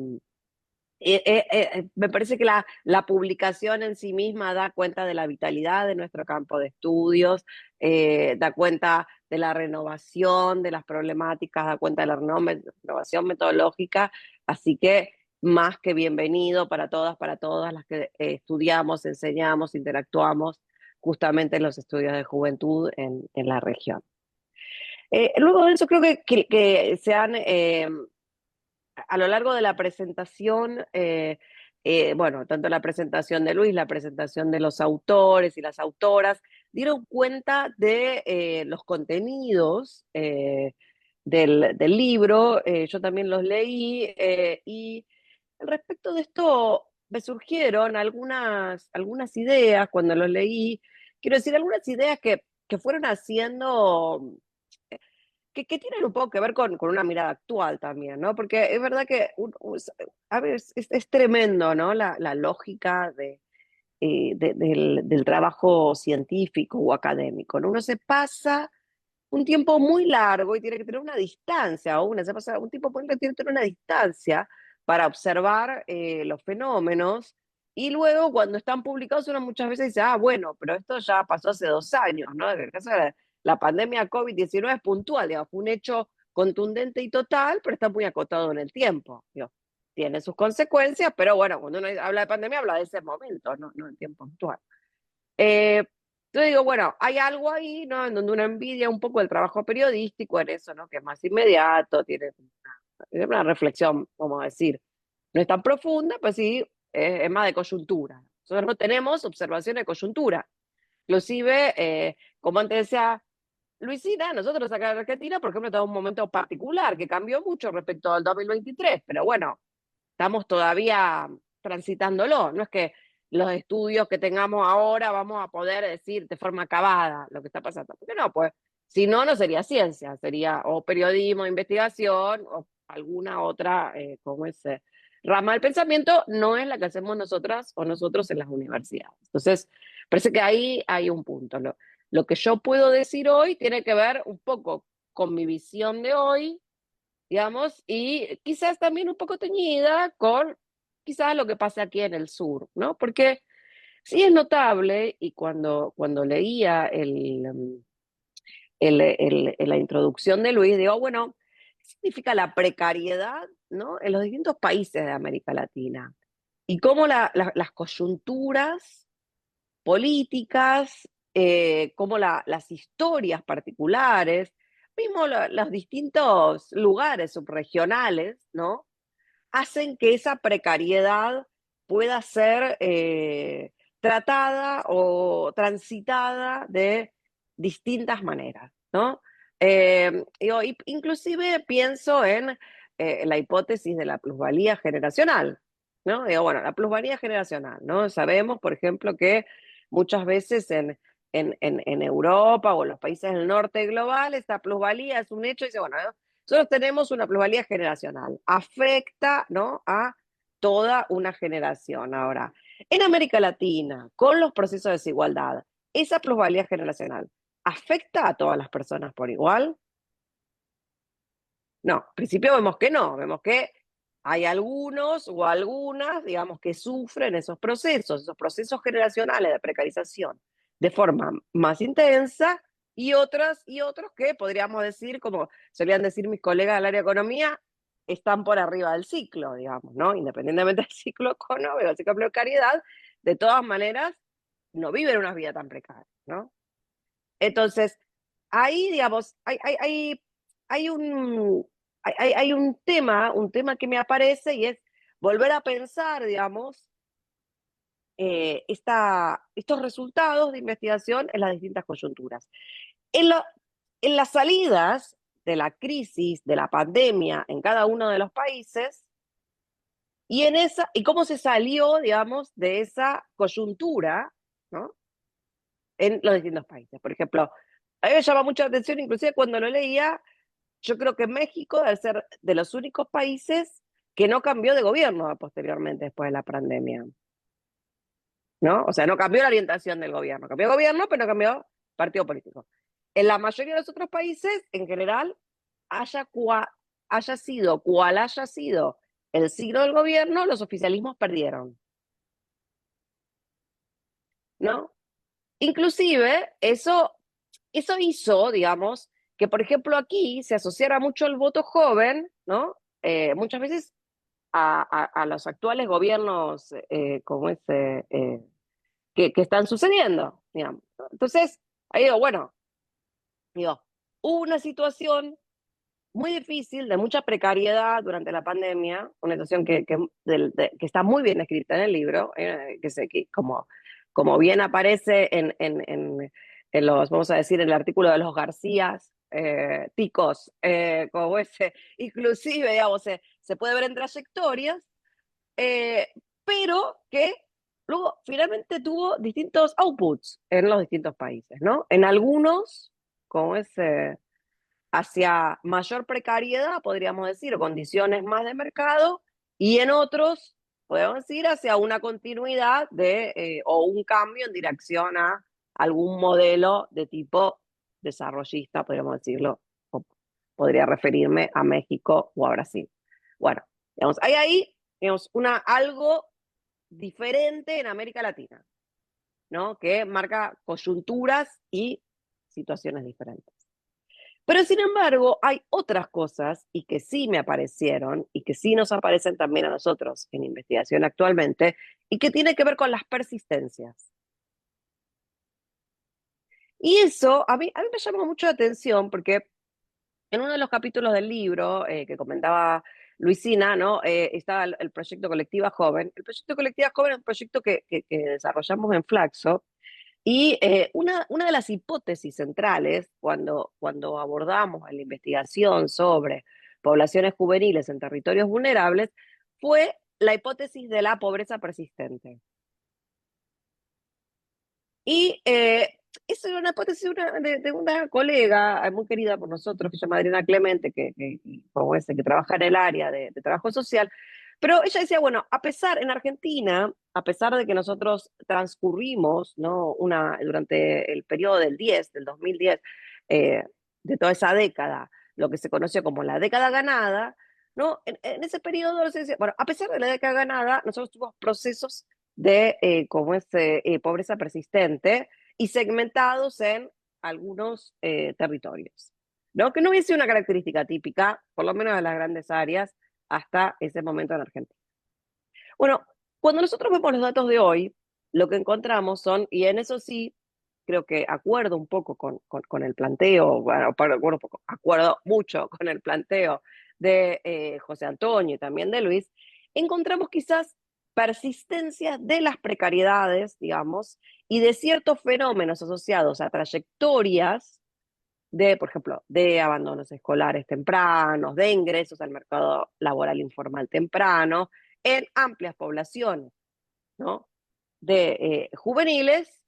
I: me parece que la publicación en sí misma da cuenta de la vitalidad de nuestro campo de estudios, da cuenta de la renovación de las problemáticas, da cuenta de la renovación metodológica, así que más que bienvenido para todas las que estudiamos, enseñamos, interactuamos justamente en los estudios de juventud en la región. Luego de eso creo que se han a lo largo de la presentación, bueno, tanto la presentación de Luis, la presentación de los autores y las autoras, dieron cuenta de los contenidos del libro, yo también los leí, y respecto de esto me surgieron algunas ideas cuando los leí, quiero decir, algunas ideas que fueron haciendo que tienen un poco que ver con una mirada actual también, ¿no? Porque es verdad que a veces es tremendo, ¿no? La lógica del trabajo científico o académico, ¿no? Uno se pasa un tiempo muy largo y tiene que tener una distancia, se pasa un tiempo muy largo y tiene que tener una distancia para observar los fenómenos. Y luego, cuando están publicados, uno muchas veces dice, ah, bueno, pero esto ya pasó hace 2 años, ¿no? En el caso de la pandemia COVID-19 es puntual, digamos, fue un hecho contundente y total, pero está muy acotado en el tiempo. Digo, tiene sus consecuencias, pero bueno, cuando uno habla de pandemia, habla de ese momento, no en tiempo actual. Yo digo, bueno, hay algo ahí, ¿no? En donde uno envidia un poco el trabajo periodístico en eso, ¿no? Que es más inmediato, tiene una reflexión, vamos a decir, no es tan profunda, pues sí, es más de coyuntura. Nosotros no tenemos observación de coyuntura. Inclusive, como antes decía Luisina, nosotros acá en Argentina, por ejemplo, estamos en un momento particular que cambió mucho respecto al 2023, pero bueno, estamos todavía transitándolo, no es que los estudios que tengamos ahora vamos a poder decir de forma acabada lo que está pasando, porque no, pues si no, no sería ciencia, sería o periodismo, investigación o alguna otra, como ese rama del pensamiento, no es la que hacemos nosotras o nosotros en las universidades. Entonces, parece que ahí hay un punto. Lo que yo puedo decir hoy tiene que ver un poco con mi visión de hoy, digamos, y quizás también un poco teñida con quizás lo que pasa aquí en el sur, ¿no? Porque sí es notable, y cuando leía la introducción de Luis, digo, bueno, significa la precariedad, ¿no?, en los distintos países de América Latina y cómo las coyunturas políticas, cómo las historias particulares, mismo los distintos lugares subregionales, ¿no?, hacen que esa precariedad pueda ser tratada o transitada de distintas maneras, ¿no? Inclusive pienso en la hipótesis de la plusvalía generacional, ¿no? Digo, bueno, la plusvalía generacional, ¿no? Sabemos, por ejemplo, que muchas veces en Europa o en los países del norte global, esta plusvalía es un hecho y dice, bueno, nosotros tenemos una plusvalía generacional, afecta, ¿no?, a toda una generación. Ahora, en América Latina, con los procesos de desigualdad, esa plusvalía generacional, ¿afecta a todas las personas por igual? No, en principio vemos que no, vemos que hay algunos o algunas, digamos, que sufren esos procesos generacionales de precarización de forma más intensa y otras y otros que podríamos decir, como solían decir mis colegas del área de economía, están por arriba del ciclo, digamos, ¿no? Independientemente del ciclo económico, del ciclo de precariedad, de todas maneras, no viven una vida tan precaria, ¿no? Entonces, ahí, digamos, hay un tema que me aparece y es volver a pensar, digamos, estos resultados de investigación en las distintas coyunturas. En las salidas de la crisis, de la pandemia en cada uno de los países, y cómo se salió, digamos, de esa coyuntura, ¿no?, en los distintos países. Por ejemplo, a mí me llama mucho la atención, inclusive cuando lo leía, yo creo que México debe ser de los únicos países que no cambió de gobierno posteriormente después de la pandemia, ¿no? O sea, no cambió la orientación del gobierno. Cambió gobierno, pero no cambió partido político. En la mayoría de los otros países, en general, haya sido cual haya sido el signo del gobierno, los oficialismos perdieron, ¿no? Inclusive, eso hizo, digamos, que, por ejemplo, aquí se asociara mucho el voto joven, ¿no? Muchas veces a los actuales gobiernos que están sucediendo, digamos. Entonces, ahí digo, bueno, hubo una situación muy difícil, de mucha precariedad durante la pandemia, una situación que está muy bien escrita en el libro, que como bien aparece en los, vamos a decir, en el artículo de los Garcías, Ticos, como ese, inclusive, digamos, se puede ver en trayectorias, pero que luego finalmente tuvo distintos outputs en los distintos países, ¿no? En algunos, como ese hacia mayor precariedad, podríamos decir, o condiciones más de mercado, y en otros, podemos decir, hacia una continuidad o un cambio en dirección a algún modelo de tipo desarrollista, podríamos decirlo, o podría referirme a México o a Brasil. Bueno, digamos, hay ahí, digamos, algo diferente en América Latina, ¿no?, que marca coyunturas y situaciones diferentes. Pero sin embargo, hay otras cosas y que sí me aparecieron y que sí nos aparecen también a nosotros en investigación actualmente y que tiene que ver con las persistencias. Y eso a mí me llamó mucho la atención porque en uno de los capítulos del libro que comentaba Luisina, ¿no?, estaba el proyecto Colectiva Joven. El proyecto Colectiva Joven es un proyecto que desarrollamos en Flaxo. Y una de las hipótesis centrales cuando abordamos la investigación sobre poblaciones juveniles en territorios vulnerables fue la hipótesis de la pobreza persistente. Y esa era una hipótesis de una colega muy querida por nosotros, que se llama Adriana Clemente, que trabaja en el área de trabajo social. Pero ella decía, bueno, en Argentina, a pesar de que nosotros transcurrimos, ¿no?, durante el periodo del 2010, de toda esa década, lo que se conoció como la década ganada, ¿no?, en ese periodo se decía, bueno, a pesar de la década ganada, nosotros tuvimos procesos de pobreza persistente y segmentados en algunos territorios. ¿no? Que no hubiese una característica típica, por lo menos de las grandes áreas, hasta ese momento en Argentina. Bueno, cuando nosotros vemos los datos de hoy, lo que encontramos son, y en eso sí, creo que acuerdo un poco con el planteo, bueno, acuerdo mucho con el planteo de José Antonio y también de Luis, encontramos quizás persistencia de las precariedades, digamos, y de ciertos fenómenos asociados a trayectorias de, por ejemplo, de abandonos escolares tempranos, de ingresos al mercado laboral informal temprano, en amplias poblaciones, ¿no? De juveniles,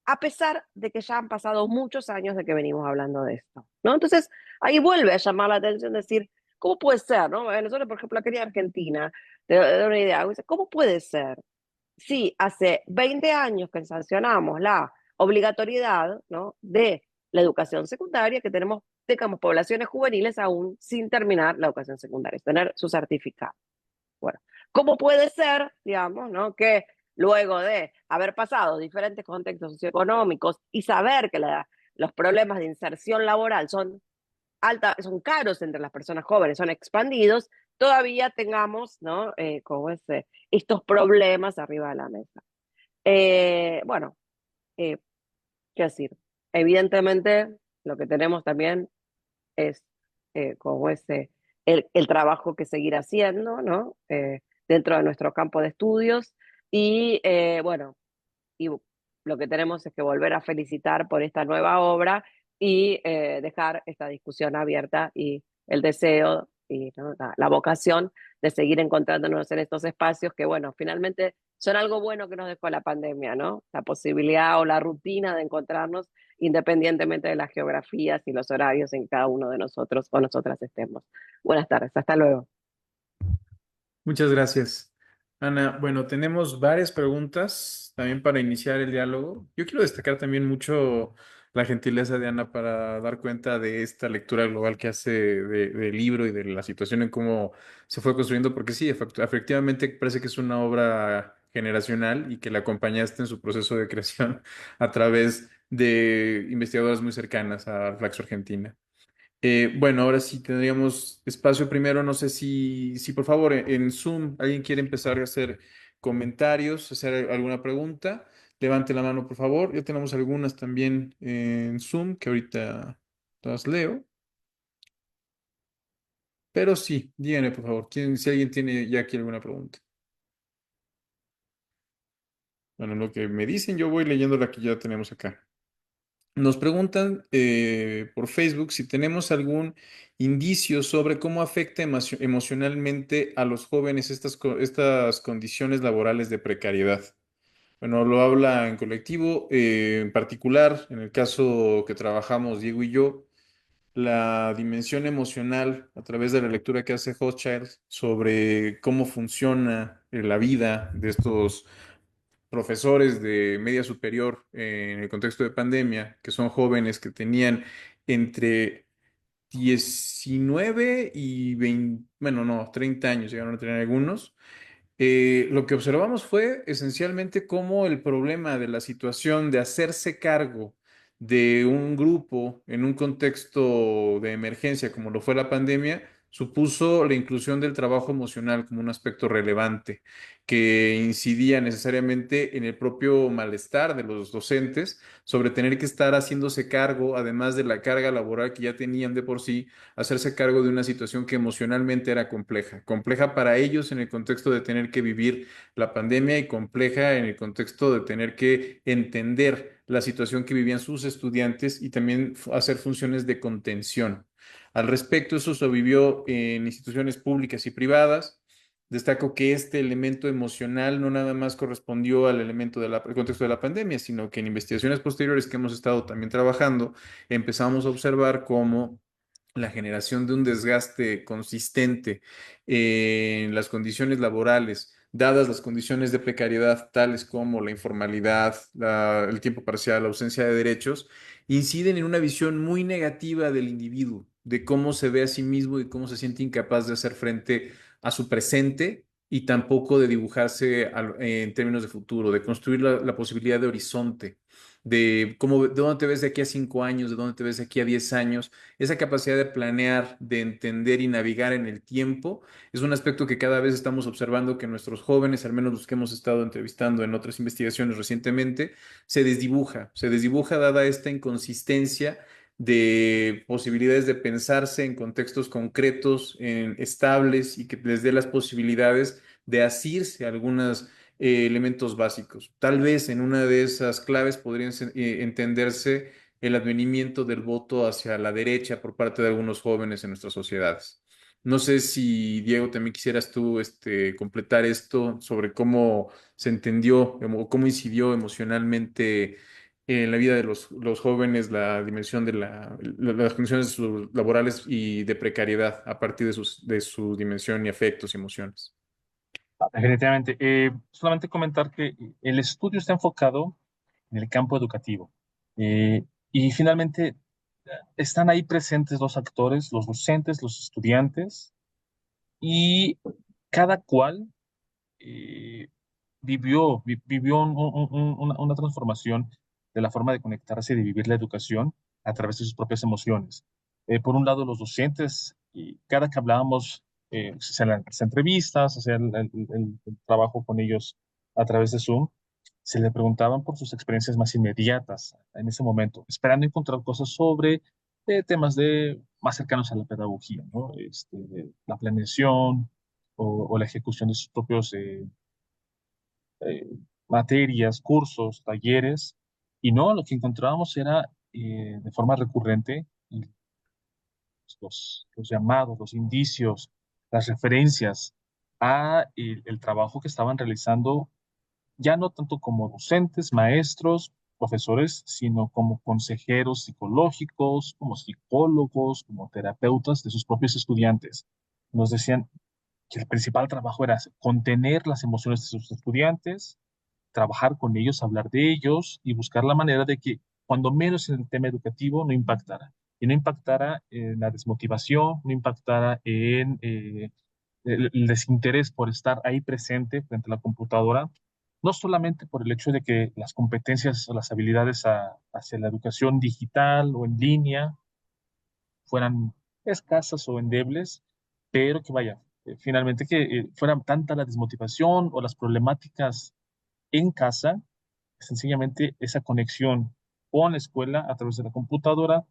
I: a pesar de que ya han pasado muchos años de que venimos hablando de esto, ¿no? Entonces, ahí vuelve a llamar la atención decir, ¿cómo puede ser, no? Nosotros, por ejemplo, aquí en Argentina, te doy una idea, ¿cómo puede ser si hace 20 años que sancionamos la obligatoriedad, ¿no?, de la educación secundaria, que tenemos poblaciones juveniles aún sin terminar la educación secundaria, tener su certificado? Bueno, ¿cómo puede ser, digamos, ¿no?, que luego de haber pasado diferentes contextos socioeconómicos y saber que los problemas de inserción laboral son caros entre las personas jóvenes, son expandidos, todavía tengamos, ¿no?, como estos problemas arriba de la mesa? Bueno, qué decir, evidentemente lo que tenemos también es como el trabajo que seguir haciendo, ¿no? Dentro de nuestro campo de estudios y bueno, y lo que tenemos es que volver a felicitar por esta nueva obra y dejar esta discusión abierta y el deseo y, ¿no?, la vocación de seguir encontrándonos en estos espacios que, bueno, finalmente son algo bueno que nos dejó la pandemia, ¿no? La posibilidad o la rutina de encontrarnos independientemente de las geografías y los horarios en cada uno de nosotros o nosotras estemos. Buenas tardes, hasta luego.
B: Muchas gracias, Ana. Bueno, tenemos varias preguntas también para iniciar el diálogo. Yo quiero destacar también mucho la gentileza de Ana para dar cuenta de esta lectura global que hace del libro y de la situación en cómo se fue construyendo, porque sí, efectivamente parece que es una obra generacional y que la acompañaste en su proceso de creación a través de investigadoras muy cercanas a Flaxo Argentina. Bueno, ahora sí tendríamos espacio primero. No sé si por favor en Zoom alguien quiere empezar a hacer comentarios, hacer alguna pregunta. Levante la mano, por favor. Ya tenemos algunas también en Zoom que ahorita las leo. Pero sí, díganme, por favor, si alguien tiene ya aquí alguna pregunta. Bueno, lo que me dicen, yo voy leyendo la que ya tenemos acá. Nos preguntan por Facebook si tenemos algún indicio sobre cómo afecta emocionalmente a los jóvenes estas condiciones laborales de precariedad. Bueno, lo habla en colectivo, en particular, en el caso que trabajamos Diego y yo, la dimensión emocional a través de la lectura que hace Hochschild sobre cómo funciona la vida de estos profesores de media superior en el contexto de pandemia, que son jóvenes que tenían entre 19 y 20, bueno, no, 30 años, llegaron a tener algunos. Lo que observamos fue esencialmente cómo el problema de la situación de hacerse cargo de un grupo en un contexto de emergencia como lo fue la pandemia, supuso la inclusión del trabajo emocional como un aspecto relevante que incidía necesariamente en el propio malestar de los docentes sobre tener que estar haciéndose cargo, además de la carga laboral que ya tenían de por sí, hacerse cargo de una situación que emocionalmente era compleja, compleja para ellos en el contexto de tener que vivir la pandemia y compleja en el contexto de tener que entender la situación que vivían sus estudiantes y también hacer funciones de contención. Al respecto, eso se vivió en instituciones públicas y privadas. Destaco que este elemento emocional no nada más correspondió al elemento del contexto de la pandemia, sino que en investigaciones posteriores que hemos estado también trabajando, empezamos a observar cómo la generación de un desgaste consistente en las condiciones laborales, dadas las condiciones de precariedad, tales como la informalidad, el tiempo parcial, la ausencia de derechos, inciden en una visión muy negativa del individuo, de cómo se ve a sí mismo y cómo se siente incapaz de hacer frente a su presente y tampoco de dibujarse en términos de futuro, de construir la posibilidad de horizonte, de dónde te ves de aquí a 5 años, de dónde te ves de aquí a 10 años. Esa capacidad de planear, de entender y navegar en el tiempo es un aspecto que cada vez estamos observando que nuestros jóvenes, al menos los que hemos estado entrevistando en otras investigaciones recientemente, se desdibuja dada esta inconsistencia de posibilidades de pensarse en contextos concretos, estables y que les dé las posibilidades de asirse a algunos elementos básicos. Tal vez en una de esas claves podrían entenderse el advenimiento del voto hacia la derecha por parte de algunos jóvenes en nuestras sociedades. No sé si, Diego, también quisieras tú completar esto sobre cómo se entendió o cómo incidió emocionalmente en la vida de los jóvenes la dimensión de las condiciones laborales y de precariedad a partir de su dimensión y afectos y emociones.
D: Definitivamente. Solamente comentar que el estudio está enfocado en el campo educativo. Y finalmente están ahí presentes los actores, los docentes, los estudiantes, y cada cual eh, vivió una transformación de la forma de conectarse y de vivir la educación a través de sus propias emociones. Por un lado, los docentes, y cada que hablábamos, se hacían las entrevistas, hacían el trabajo con ellos a través de Zoom, se le preguntaban por sus experiencias más inmediatas en ese momento, esperando encontrar cosas sobre temas más cercanos a la pedagogía, ¿no? La planeación o la ejecución de sus propios eh, materias, cursos, talleres, y no, lo que encontrábamos era de forma recurrente los llamados, los indicios, las referencias a el trabajo que estaban realizando, ya no tanto como docentes, maestros, profesores, sino como consejeros psicológicos, como psicólogos, como terapeutas de sus propios estudiantes. Nos decían que el principal trabajo era contener las emociones de sus estudiantes, trabajar con ellos, hablar de ellos y buscar la manera de que, cuando menos en el tema educativo, no impactara. Y no impactara en la desmotivación, no impactara en el desinterés por estar ahí presente frente a la computadora, no solamente por el hecho de que las competencias o las habilidades hacia la educación digital o en línea fueran escasas o endebles, pero que vaya, finalmente que fuera tanta la desmotivación o las problemáticas en casa, sencillamente esa conexión con la escuela a través de la computadora,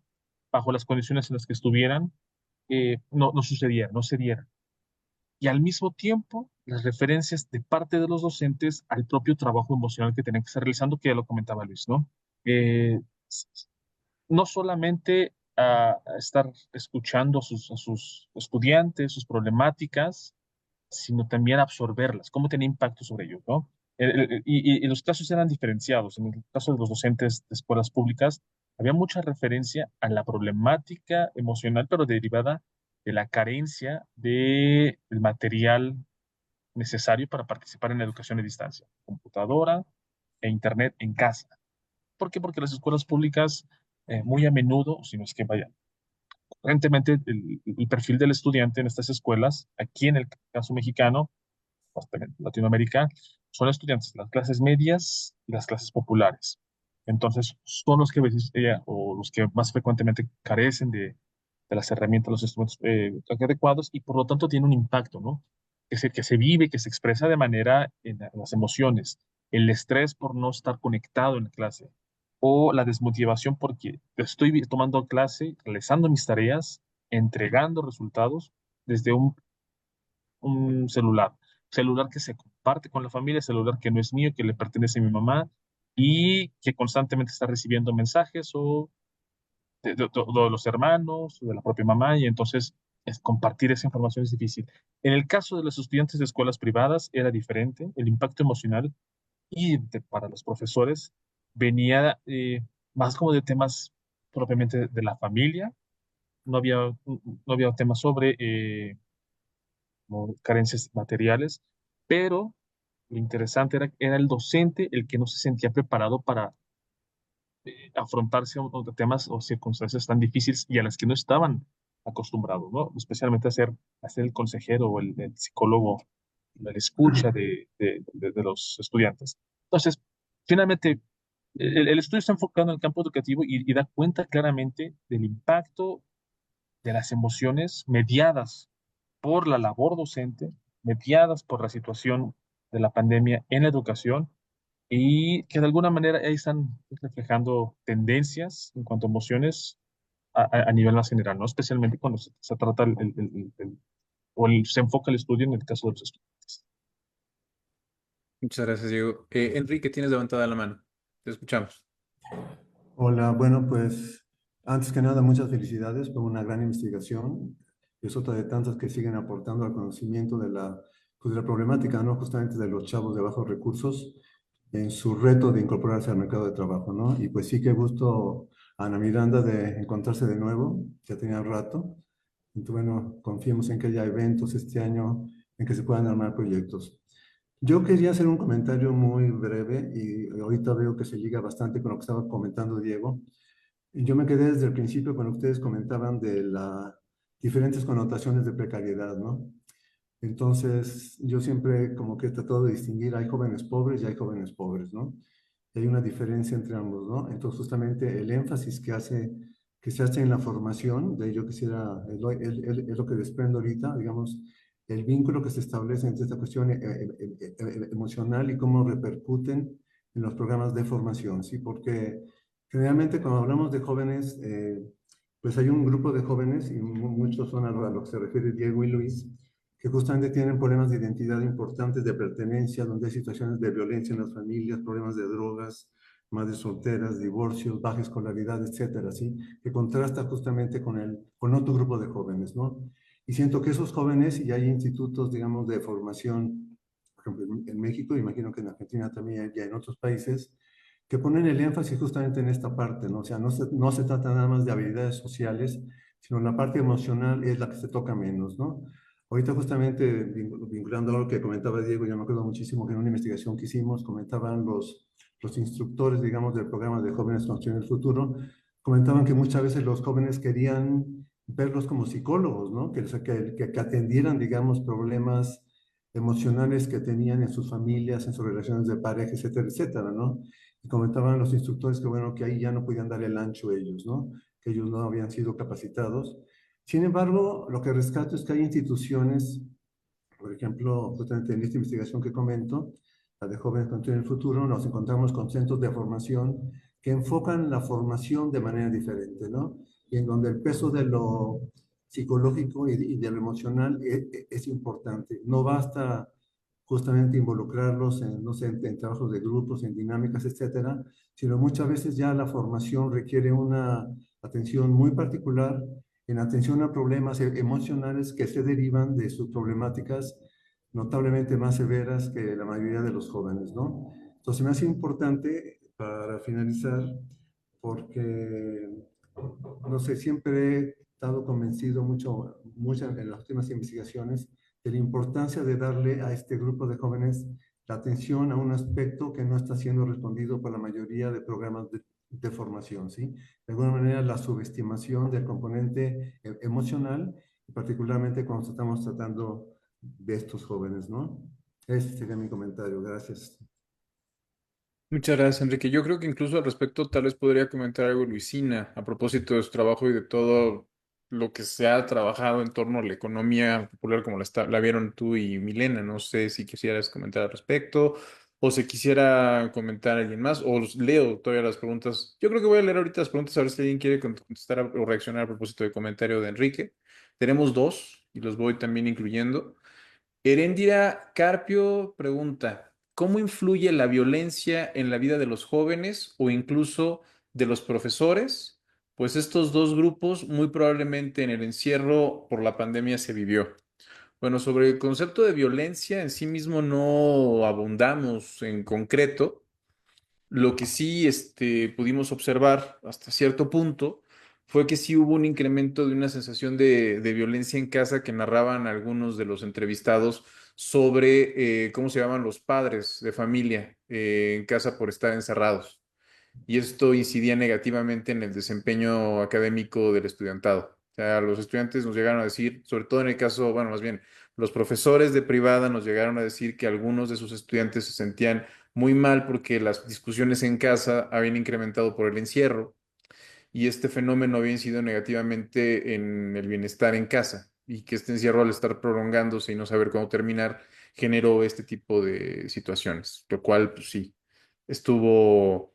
D: bajo las condiciones en las que estuvieran, no sucediera, no se diera. Y al mismo tiempo, las referencias de parte de los docentes al propio trabajo emocional que tenían que estar realizando, que ya lo comentaba Luis, ¿no? No solamente a estar escuchando a sus estudiantes, sus problemáticas, sino también absorberlas, cómo tenía impacto sobre ellos, ¿no? Y los casos eran diferenciados. En el caso de los docentes de escuelas públicas, había mucha referencia a la problemática emocional, pero derivada de la carencia del material necesario para participar en la educación a distancia, computadora e internet en casa. ¿Por qué? Porque las escuelas públicas, muy a menudo, si no es que vaya, aparentemente el perfil del estudiante en estas escuelas, aquí en el caso mexicano, pues también en Latinoamérica, son estudiantes de las clases medias y las clases populares. Entonces, son los que a veces, o los que más frecuentemente carecen de las herramientas, los instrumentos adecuados, y por lo tanto tiene un impacto, ¿no? Que se vive, que se expresa de manera en las emociones. El estrés por no estar conectado en la clase, o la desmotivación porque estoy tomando clase, realizando mis tareas, entregando resultados desde un celular que se comparte con la familia, celular que no es mío, que le pertenece a mi mamá y que constantemente está recibiendo mensajes o de los hermanos, o de la propia mamá, y entonces compartir esa información es difícil. En el caso de los estudiantes de escuelas privadas era diferente, el impacto emocional y para los profesores venía más como de temas propiamente de la familia, no había temas sobre como carencias materiales, pero lo interesante era el docente el que no se sentía preparado para afrontarse a temas o circunstancias tan difíciles y a las que no estaban acostumbrados, ¿no? Especialmente a ser el consejero o el psicólogo la escucha de los estudiantes. Entonces, finalmente, el estudio está enfocado en el campo educativo y da cuenta claramente del impacto de las emociones mediadas por la labor docente, mediadas por la situación de la pandemia en la educación y que de alguna manera ahí están reflejando tendencias en cuanto a emociones a nivel más general, ¿no? Especialmente cuando se trata se enfoca el estudio en el caso de los estudiantes.
B: Muchas gracias, Diego. Enrique, tienes levantada la mano. Te escuchamos.
J: Hola, bueno, pues antes que nada, muchas felicidades por una gran investigación. Es otra de tantas que siguen aportando al conocimiento pues, de la problemática, ¿no? Justamente de los chavos de bajos recursos en su reto de incorporarse al mercado de trabajo, ¿no? Y pues sí que gusto a Ana Miranda de encontrarse de nuevo, ya tenía rato. Entonces, bueno, confiemos en que haya eventos este año en que se puedan armar proyectos. Yo quería hacer un comentario muy breve y ahorita veo que se liga bastante con lo que estaba comentando Diego. Yo me quedé desde el principio cuando ustedes comentaban de las diferentes connotaciones de precariedad, ¿no? Entonces, yo siempre como que he tratado de distinguir, hay jóvenes pobres y hay jóvenes pobres, ¿no? Y hay una diferencia entre ambos, ¿no? Entonces, justamente el énfasis que se hace en la formación, de ello quisiera, es lo que desprendo ahorita, digamos, el vínculo que se establece entre esta cuestión emocional y cómo repercuten en los programas de formación, ¿sí? Porque generalmente cuando hablamos de jóvenes, pues hay un grupo de jóvenes, y muchos son a lo que se refiere Diego y Luis, que justamente tienen problemas de identidad importantes, de pertenencia, donde hay situaciones de violencia en las familias, problemas de drogas, madres solteras, divorcios, baja escolaridad, etcétera, ¿sí? Que contrasta justamente con otro grupo de jóvenes, ¿no? Y siento que esos jóvenes, y hay institutos, digamos, de formación, por ejemplo, en México, imagino que en Argentina también, ya en otros países, que ponen el énfasis justamente en esta parte, ¿no? O sea, no se trata nada más de habilidades sociales, sino la parte emocional es la que se toca menos, ¿no? Ahorita justamente vinculando a lo que comentaba Diego, yo me acuerdo muchísimo que en una investigación que hicimos comentaban los instructores, digamos, del programa de Jóvenes Construyendo el Futuro, comentaban que muchas veces los jóvenes querían verlos como psicólogos, ¿no? Que atendieran, digamos, problemas emocionales que tenían en sus familias, en sus relaciones de pareja, etcétera, etcétera, ¿no? Y comentaban los instructores que, bueno, que ahí ya no podían dar el ancho ellos, ¿no? Que ellos no habían sido capacitados. Sin embargo, lo que rescato es que hay instituciones, por ejemplo, justamente en esta investigación que comento, la de Jóvenes Construyendo el Futuro, nos encontramos con centros de formación que enfocan la formación de manera diferente, ¿no? Y en donde el peso de lo psicológico y de lo emocional es importante. No basta justamente involucrarlos en, no sé, en trabajos de grupos, en dinámicas, etcétera, sino muchas veces ya la formación requiere una atención muy particular en atención a problemas emocionales que se derivan de sus problemáticas notablemente más severas que la mayoría de los jóvenes, ¿no? Entonces me hace importante, para finalizar, porque, no sé, siempre he estado convencido mucho en las últimas investigaciones de la importancia de darle a este grupo de jóvenes la atención a un aspecto que no está siendo respondido por la mayoría de programas de formación, ¿sí? De alguna manera, la subestimación del componente emocional, particularmente cuando estamos tratando de estos jóvenes, ¿no? Ese sería mi comentario. Gracias.
B: Muchas gracias, Enrique. Yo creo que incluso al respecto tal vez podría comentar algo Luisina a propósito de su trabajo y de todo lo que se ha trabajado en torno a la economía popular como la vieron tú y Milena. No sé si quisieras comentar al respecto o si quisiera comentar alguien más o leo todavía las preguntas. Yo creo que voy a leer ahorita las preguntas a ver si alguien quiere contestar o reaccionar a propósito del comentario de Enrique. Tenemos dos y los voy también incluyendo. Heréndira Carpio pregunta, ¿cómo influye la violencia en la vida de los jóvenes o incluso de los profesores? Pues estos dos grupos muy probablemente en el encierro por la pandemia se vivió. Bueno, sobre el concepto de violencia en sí mismo no abundamos en concreto. Lo que sí pudimos observar hasta cierto punto fue que sí hubo un incremento de una sensación de violencia en casa que narraban algunos de los entrevistados sobre cómo se llaman los padres de familia en casa por estar encerrados. Y esto incidía negativamente en el desempeño académico del estudiantado. sea, los estudiantes nos llegaron a decir, sobre todo en el caso, bueno, más bien, los profesores de privada nos llegaron a decir que algunos de sus estudiantes se sentían muy mal porque las discusiones en casa habían incrementado por el encierro y este fenómeno había incidido negativamente en el bienestar en casa y que este encierro al estar prolongándose y no saber cómo terminar generó este tipo de situaciones, lo cual pues sí, estuvo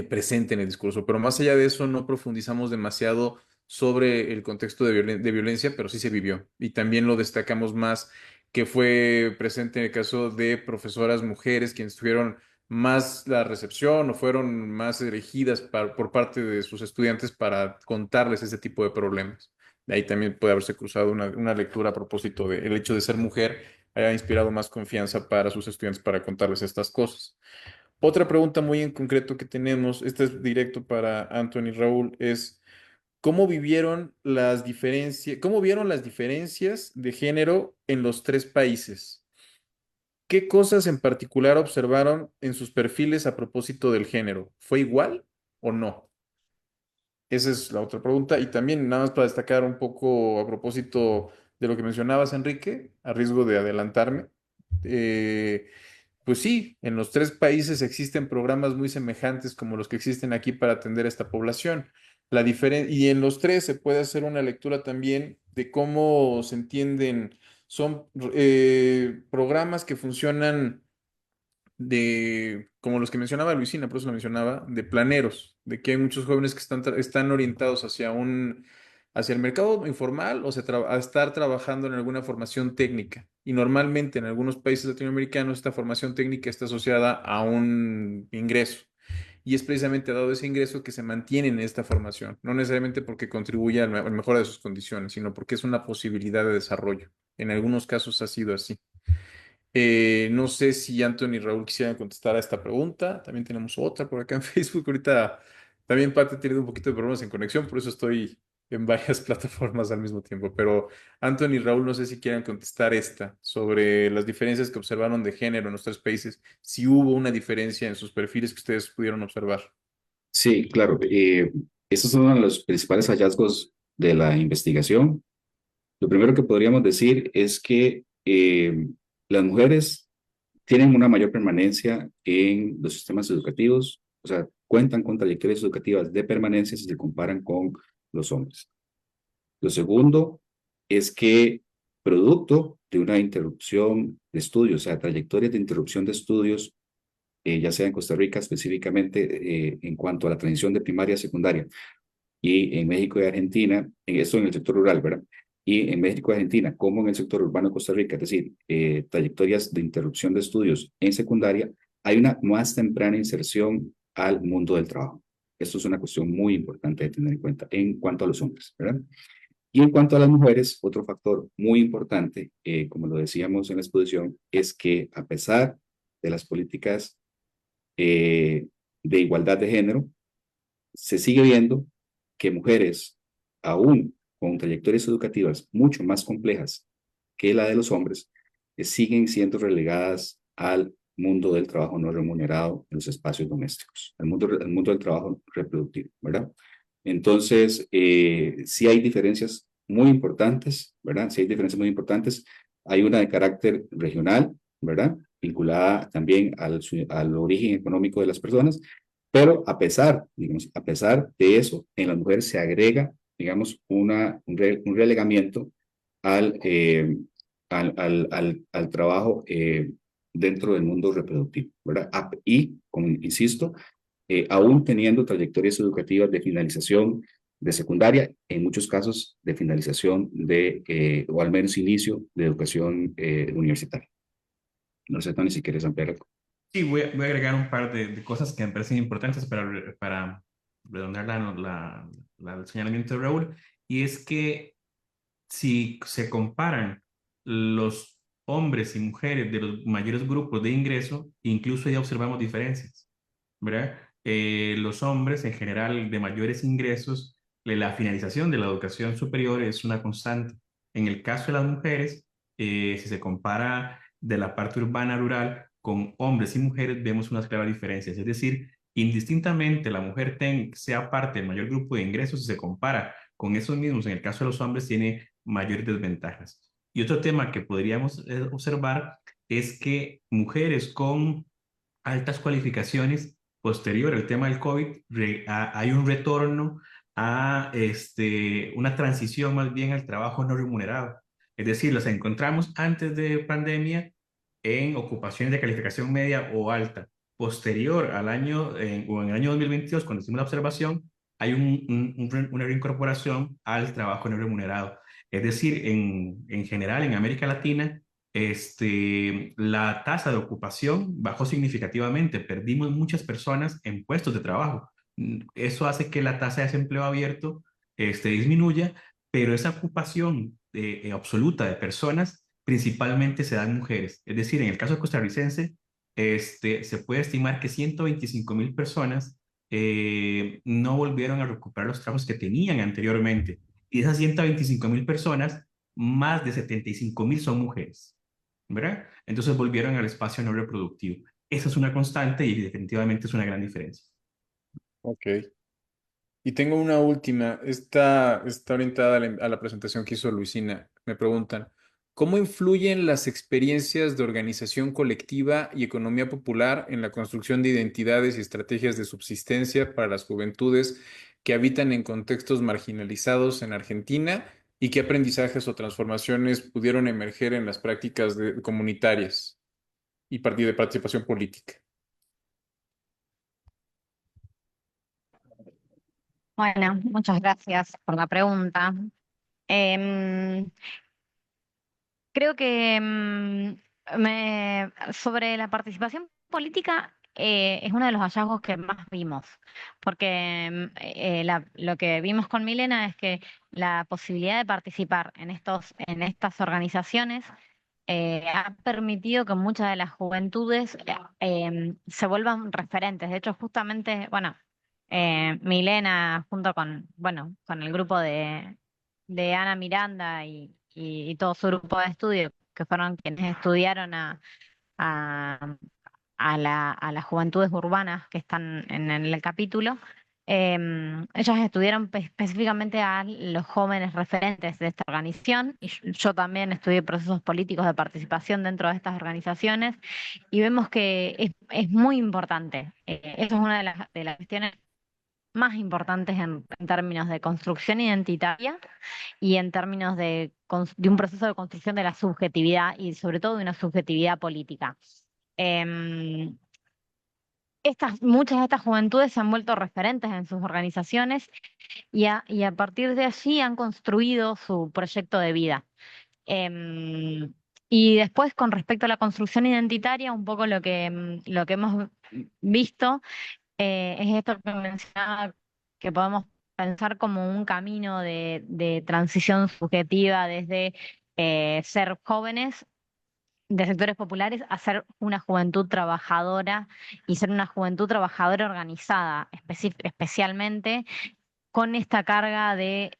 B: presente en el discurso, pero más allá de eso no profundizamos demasiado sobre el contexto de violencia, pero sí se vivió y también lo destacamos más que fue presente en el caso de profesoras mujeres quienes tuvieron más la recepción o fueron más elegidas por parte de sus estudiantes para contarles ese tipo de problemas. De ahí también puede haberse cruzado una lectura a propósito del hecho de ser mujer haya inspirado más confianza para sus estudiantes para contarles estas cosas. Otra pregunta muy en concreto que tenemos, este es directo para Anthony Raúl, es ¿cómo vieron las diferencias de género en los tres países? ¿Qué cosas en particular observaron en sus perfiles a propósito del género? ¿Fue igual o no? Esa es la otra pregunta. Y también, nada más para destacar un poco a propósito de lo que mencionabas, Enrique, a riesgo de adelantarme. eh, pues sí, en los tres países existen programas muy semejantes como los que existen aquí para atender a esta población. Y en los tres se puede hacer una lectura también de cómo se entienden, son programas que funcionan como los que mencionaba Luisina, por eso lo mencionaba, de planeros, de que hay muchos jóvenes que están orientados hacia el mercado informal o a estar trabajando en alguna formación técnica. Y normalmente en algunos países latinoamericanos esta formación técnica está asociada a un ingreso. Y es precisamente dado ese ingreso que se mantienen en esta formación, no necesariamente porque contribuye a la mejora de sus condiciones, sino porque es una posibilidad de desarrollo. En algunos casos ha sido así. No sé si Anthony y Raúl quisieran contestar a esta pregunta. También tenemos otra por acá en Facebook. Ahorita también Pati ha tenido un poquito de problemas en conexión, por eso estoy en varias plataformas al mismo tiempo. Pero Anthony y Raúl, no sé si quieran contestar esta sobre las diferencias que observaron de género en los tres países, si hubo una diferencia en sus perfiles que ustedes pudieron observar.
G: Sí, claro. Esos son los principales hallazgos de la investigación. Lo primero que podríamos decir es que las mujeres tienen una mayor permanencia en los sistemas educativos, o sea, cuentan con trayectorias educativas de permanencia si se comparan con los hombres. Lo segundo es que producto de una interrupción de estudios, o sea, trayectorias de interrupción de estudios, ya sea en Costa Rica específicamente en cuanto a la transición de primaria a secundaria, y en México y Argentina, en esto en el sector rural, ¿verdad? Y en México y Argentina, como en el sector urbano de Costa Rica, es decir, trayectorias de interrupción de estudios en secundaria, hay una más temprana inserción al mundo del trabajo. Esto es una cuestión muy importante de tener en cuenta en cuanto a los hombres, ¿verdad? Y en cuanto a las mujeres, otro factor muy importante, como lo decíamos en la exposición, es que a pesar de las políticas de igualdad de género, se sigue viendo que mujeres, aún con trayectorias educativas mucho más complejas que la de los hombres, siguen siendo relegadas al mundo del trabajo no remunerado en los espacios domésticos, al mundo del trabajo reproductivo, ¿verdad? Entonces, sí hay diferencias muy importantes, ¿verdad? Sí hay diferencias muy importantes. Hay una de carácter regional, ¿verdad? Vinculada también al origen económico de las personas, pero digamos, a pesar de eso, en las mujeres se agrega, digamos, un relegamiento al, al trabajo dentro del mundo reproductivo, ¿verdad? Y, como insisto, aún teniendo trayectorias educativas de finalización de secundaria, en muchos casos de finalización o al menos inicio de educación universitaria. No sé, Tony, si quieres ampliar algo.
H: Sí, voy a agregar un par de cosas que me parecen importantes para redondear el señalamiento de Raúl, y es que si se comparan los hombres y mujeres de los mayores grupos de ingreso, incluso ya observamos diferencias, ¿verdad? Los hombres en general de mayores ingresos, la finalización de la educación superior es una constante. En el caso de las mujeres, si se compara de la parte urbana rural con hombres y mujeres, vemos unas claras diferencias. Es decir, indistintamente la mujer sea parte del mayor grupo de ingresos, si se compara con esos mismos, en el caso de los hombres, tiene mayores desventajas. Y otro tema que podríamos observar es que mujeres con altas cualificaciones posterior al tema del COVID, hay un retorno a una transición más bien al trabajo no remunerado. Es decir, las encontramos antes de pandemia en ocupaciones de calificación media o alta. Posterior al año, o en el año 2022, cuando hicimos la observación, hay una reincorporación al trabajo no remunerado. Es decir, en general, en América Latina, la tasa de ocupación bajó significativamente. Perdimos muchas personas en puestos de trabajo. Eso hace que la tasa de desempleo abierto disminuya, pero esa ocupación absoluta de personas principalmente se da en mujeres. Es decir, en el caso costarricense, se puede estimar que 125.000 personas no volvieron a recuperar los trabajos que tenían anteriormente. Y de esas 125.000 personas, más de 75.000 son mujeres, ¿verdad? Entonces volvieron al espacio no reproductivo. Esa es una constante y definitivamente es una gran diferencia.
B: Ok. Y tengo una última. Está orientada a la presentación que hizo Luisina. Me preguntan, ¿cómo influyen las experiencias de organización colectiva y economía popular en la construcción de identidades y estrategias de subsistencia para las juventudes que habitan en contextos marginalizados en Argentina? ¿Y qué aprendizajes o transformaciones pudieron emerger en las prácticas comunitarias y de participación política?
F: Bueno, muchas gracias por la pregunta. Em, Creo que sobre la participación política es uno de los hallazgos que más vimos, porque lo que vimos con Milena es que la posibilidad de participar en estas organizaciones ha permitido que muchas de las juventudes se vuelvan referentes. De hecho, justamente, bueno, Milena junto con el grupo de Ana Miranda y todo su grupo de estudio, que fueron quienes estudiaron a, a las juventudes urbanas que están en el capítulo. Ellas estudiaron específicamente a los jóvenes referentes de esta organización y yo también estudié procesos políticos de participación dentro de estas organizaciones y vemos que es muy importante. Eso es una de las cuestiones más importantes en términos de construcción identitaria y en términos de un proceso de construcción de la subjetividad y sobre todo de una subjetividad política. Em, Muchas de estas juventudes se han vuelto referentes en sus organizaciones y a partir de allí han construido su proyecto de vida. Em, y después, con respecto a la construcción identitaria, un poco lo que hemos visto es esto que mencionaba, que podemos pensar como un camino de transición subjetiva desde ser jóvenes de sectores populares a ser una juventud trabajadora y ser una juventud trabajadora organizada, especialmente con esta carga de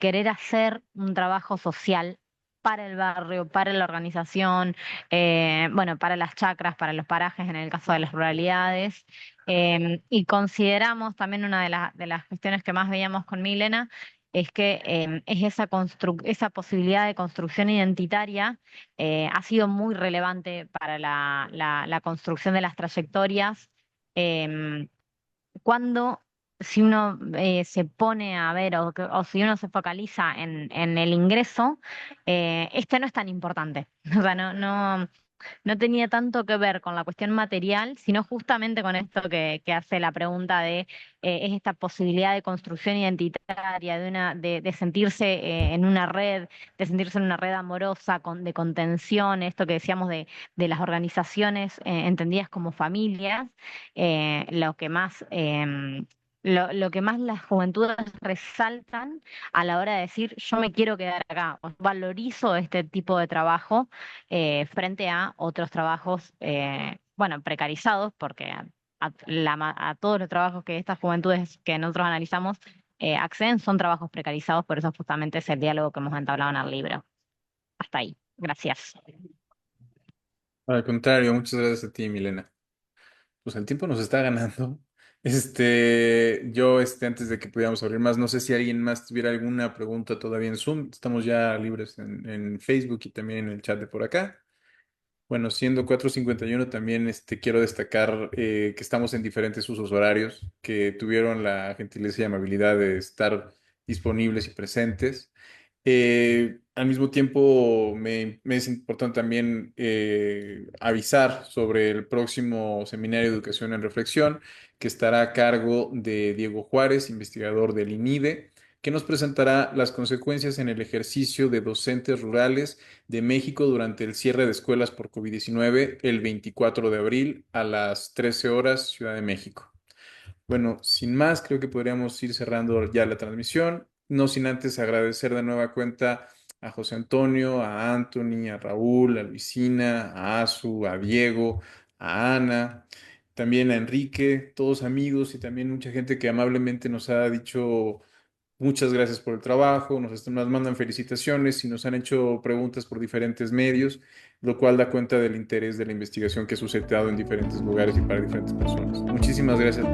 F: querer hacer un trabajo social para el barrio, para la organización, bueno, para las chacras, para los parajes en el caso de las ruralidades. Y consideramos también una de las cuestiones que más veíamos con Milena, es que es esa posibilidad de construcción identitaria ha sido muy relevante para la construcción de las trayectorias. em, Cuando si uno se pone a ver o si uno se focaliza en el ingreso, este no es tan importante. O sea, no tenía tanto que ver con la cuestión material, sino justamente con esto que hace la pregunta es esta posibilidad de construcción identitaria, de sentirse en una red, de sentirse en una red amorosa, de contención, esto que decíamos de las organizaciones entendidas como familias, lo que más... lo que más las juventudes resaltan a la hora de decir yo me quiero quedar acá, o valorizo este tipo de trabajo frente a otros trabajos, bueno, precarizados, porque a todos los trabajos que estas juventudes que nosotros analizamos acceden son trabajos precarizados, por eso justamente es el diálogo que hemos entablado en el libro. Hasta ahí. Gracias.
B: Al contrario, muchas gracias a ti, Milena. Pues el tiempo nos está ganando. Antes de que pudiéramos abrir más, no sé si alguien más tuviera alguna pregunta todavía en Zoom. Estamos ya libres en Facebook y también en el chat de por acá. Bueno, siendo 4:51, también quiero destacar que estamos en diferentes usos horarios, que tuvieron la gentileza y amabilidad de estar disponibles y presentes. Al mismo tiempo, me es importante también avisar sobre el próximo Seminario de Educación en Reflexión, que estará a cargo de Diego Juárez, investigador del INIDE, que nos presentará las consecuencias en el ejercicio de docentes rurales de México durante el cierre de escuelas por COVID-19 el 24 de abril a las 13 horas, Ciudad de México. Bueno, sin más, creo que podríamos ir cerrando ya la transmisión, no sin antes agradecer de nueva cuenta a José Antonio, a Anthony, a Raúl, a Luisina, a Azu, a Diego, a Ana, también a Enrique, todos amigos y también mucha gente que amablemente nos ha dicho muchas gracias por el trabajo, nos mandan felicitaciones y nos han hecho preguntas por diferentes medios, lo cual da cuenta del interés de la investigación que ha suscitado en diferentes lugares y para diferentes personas. Muchísimas gracias.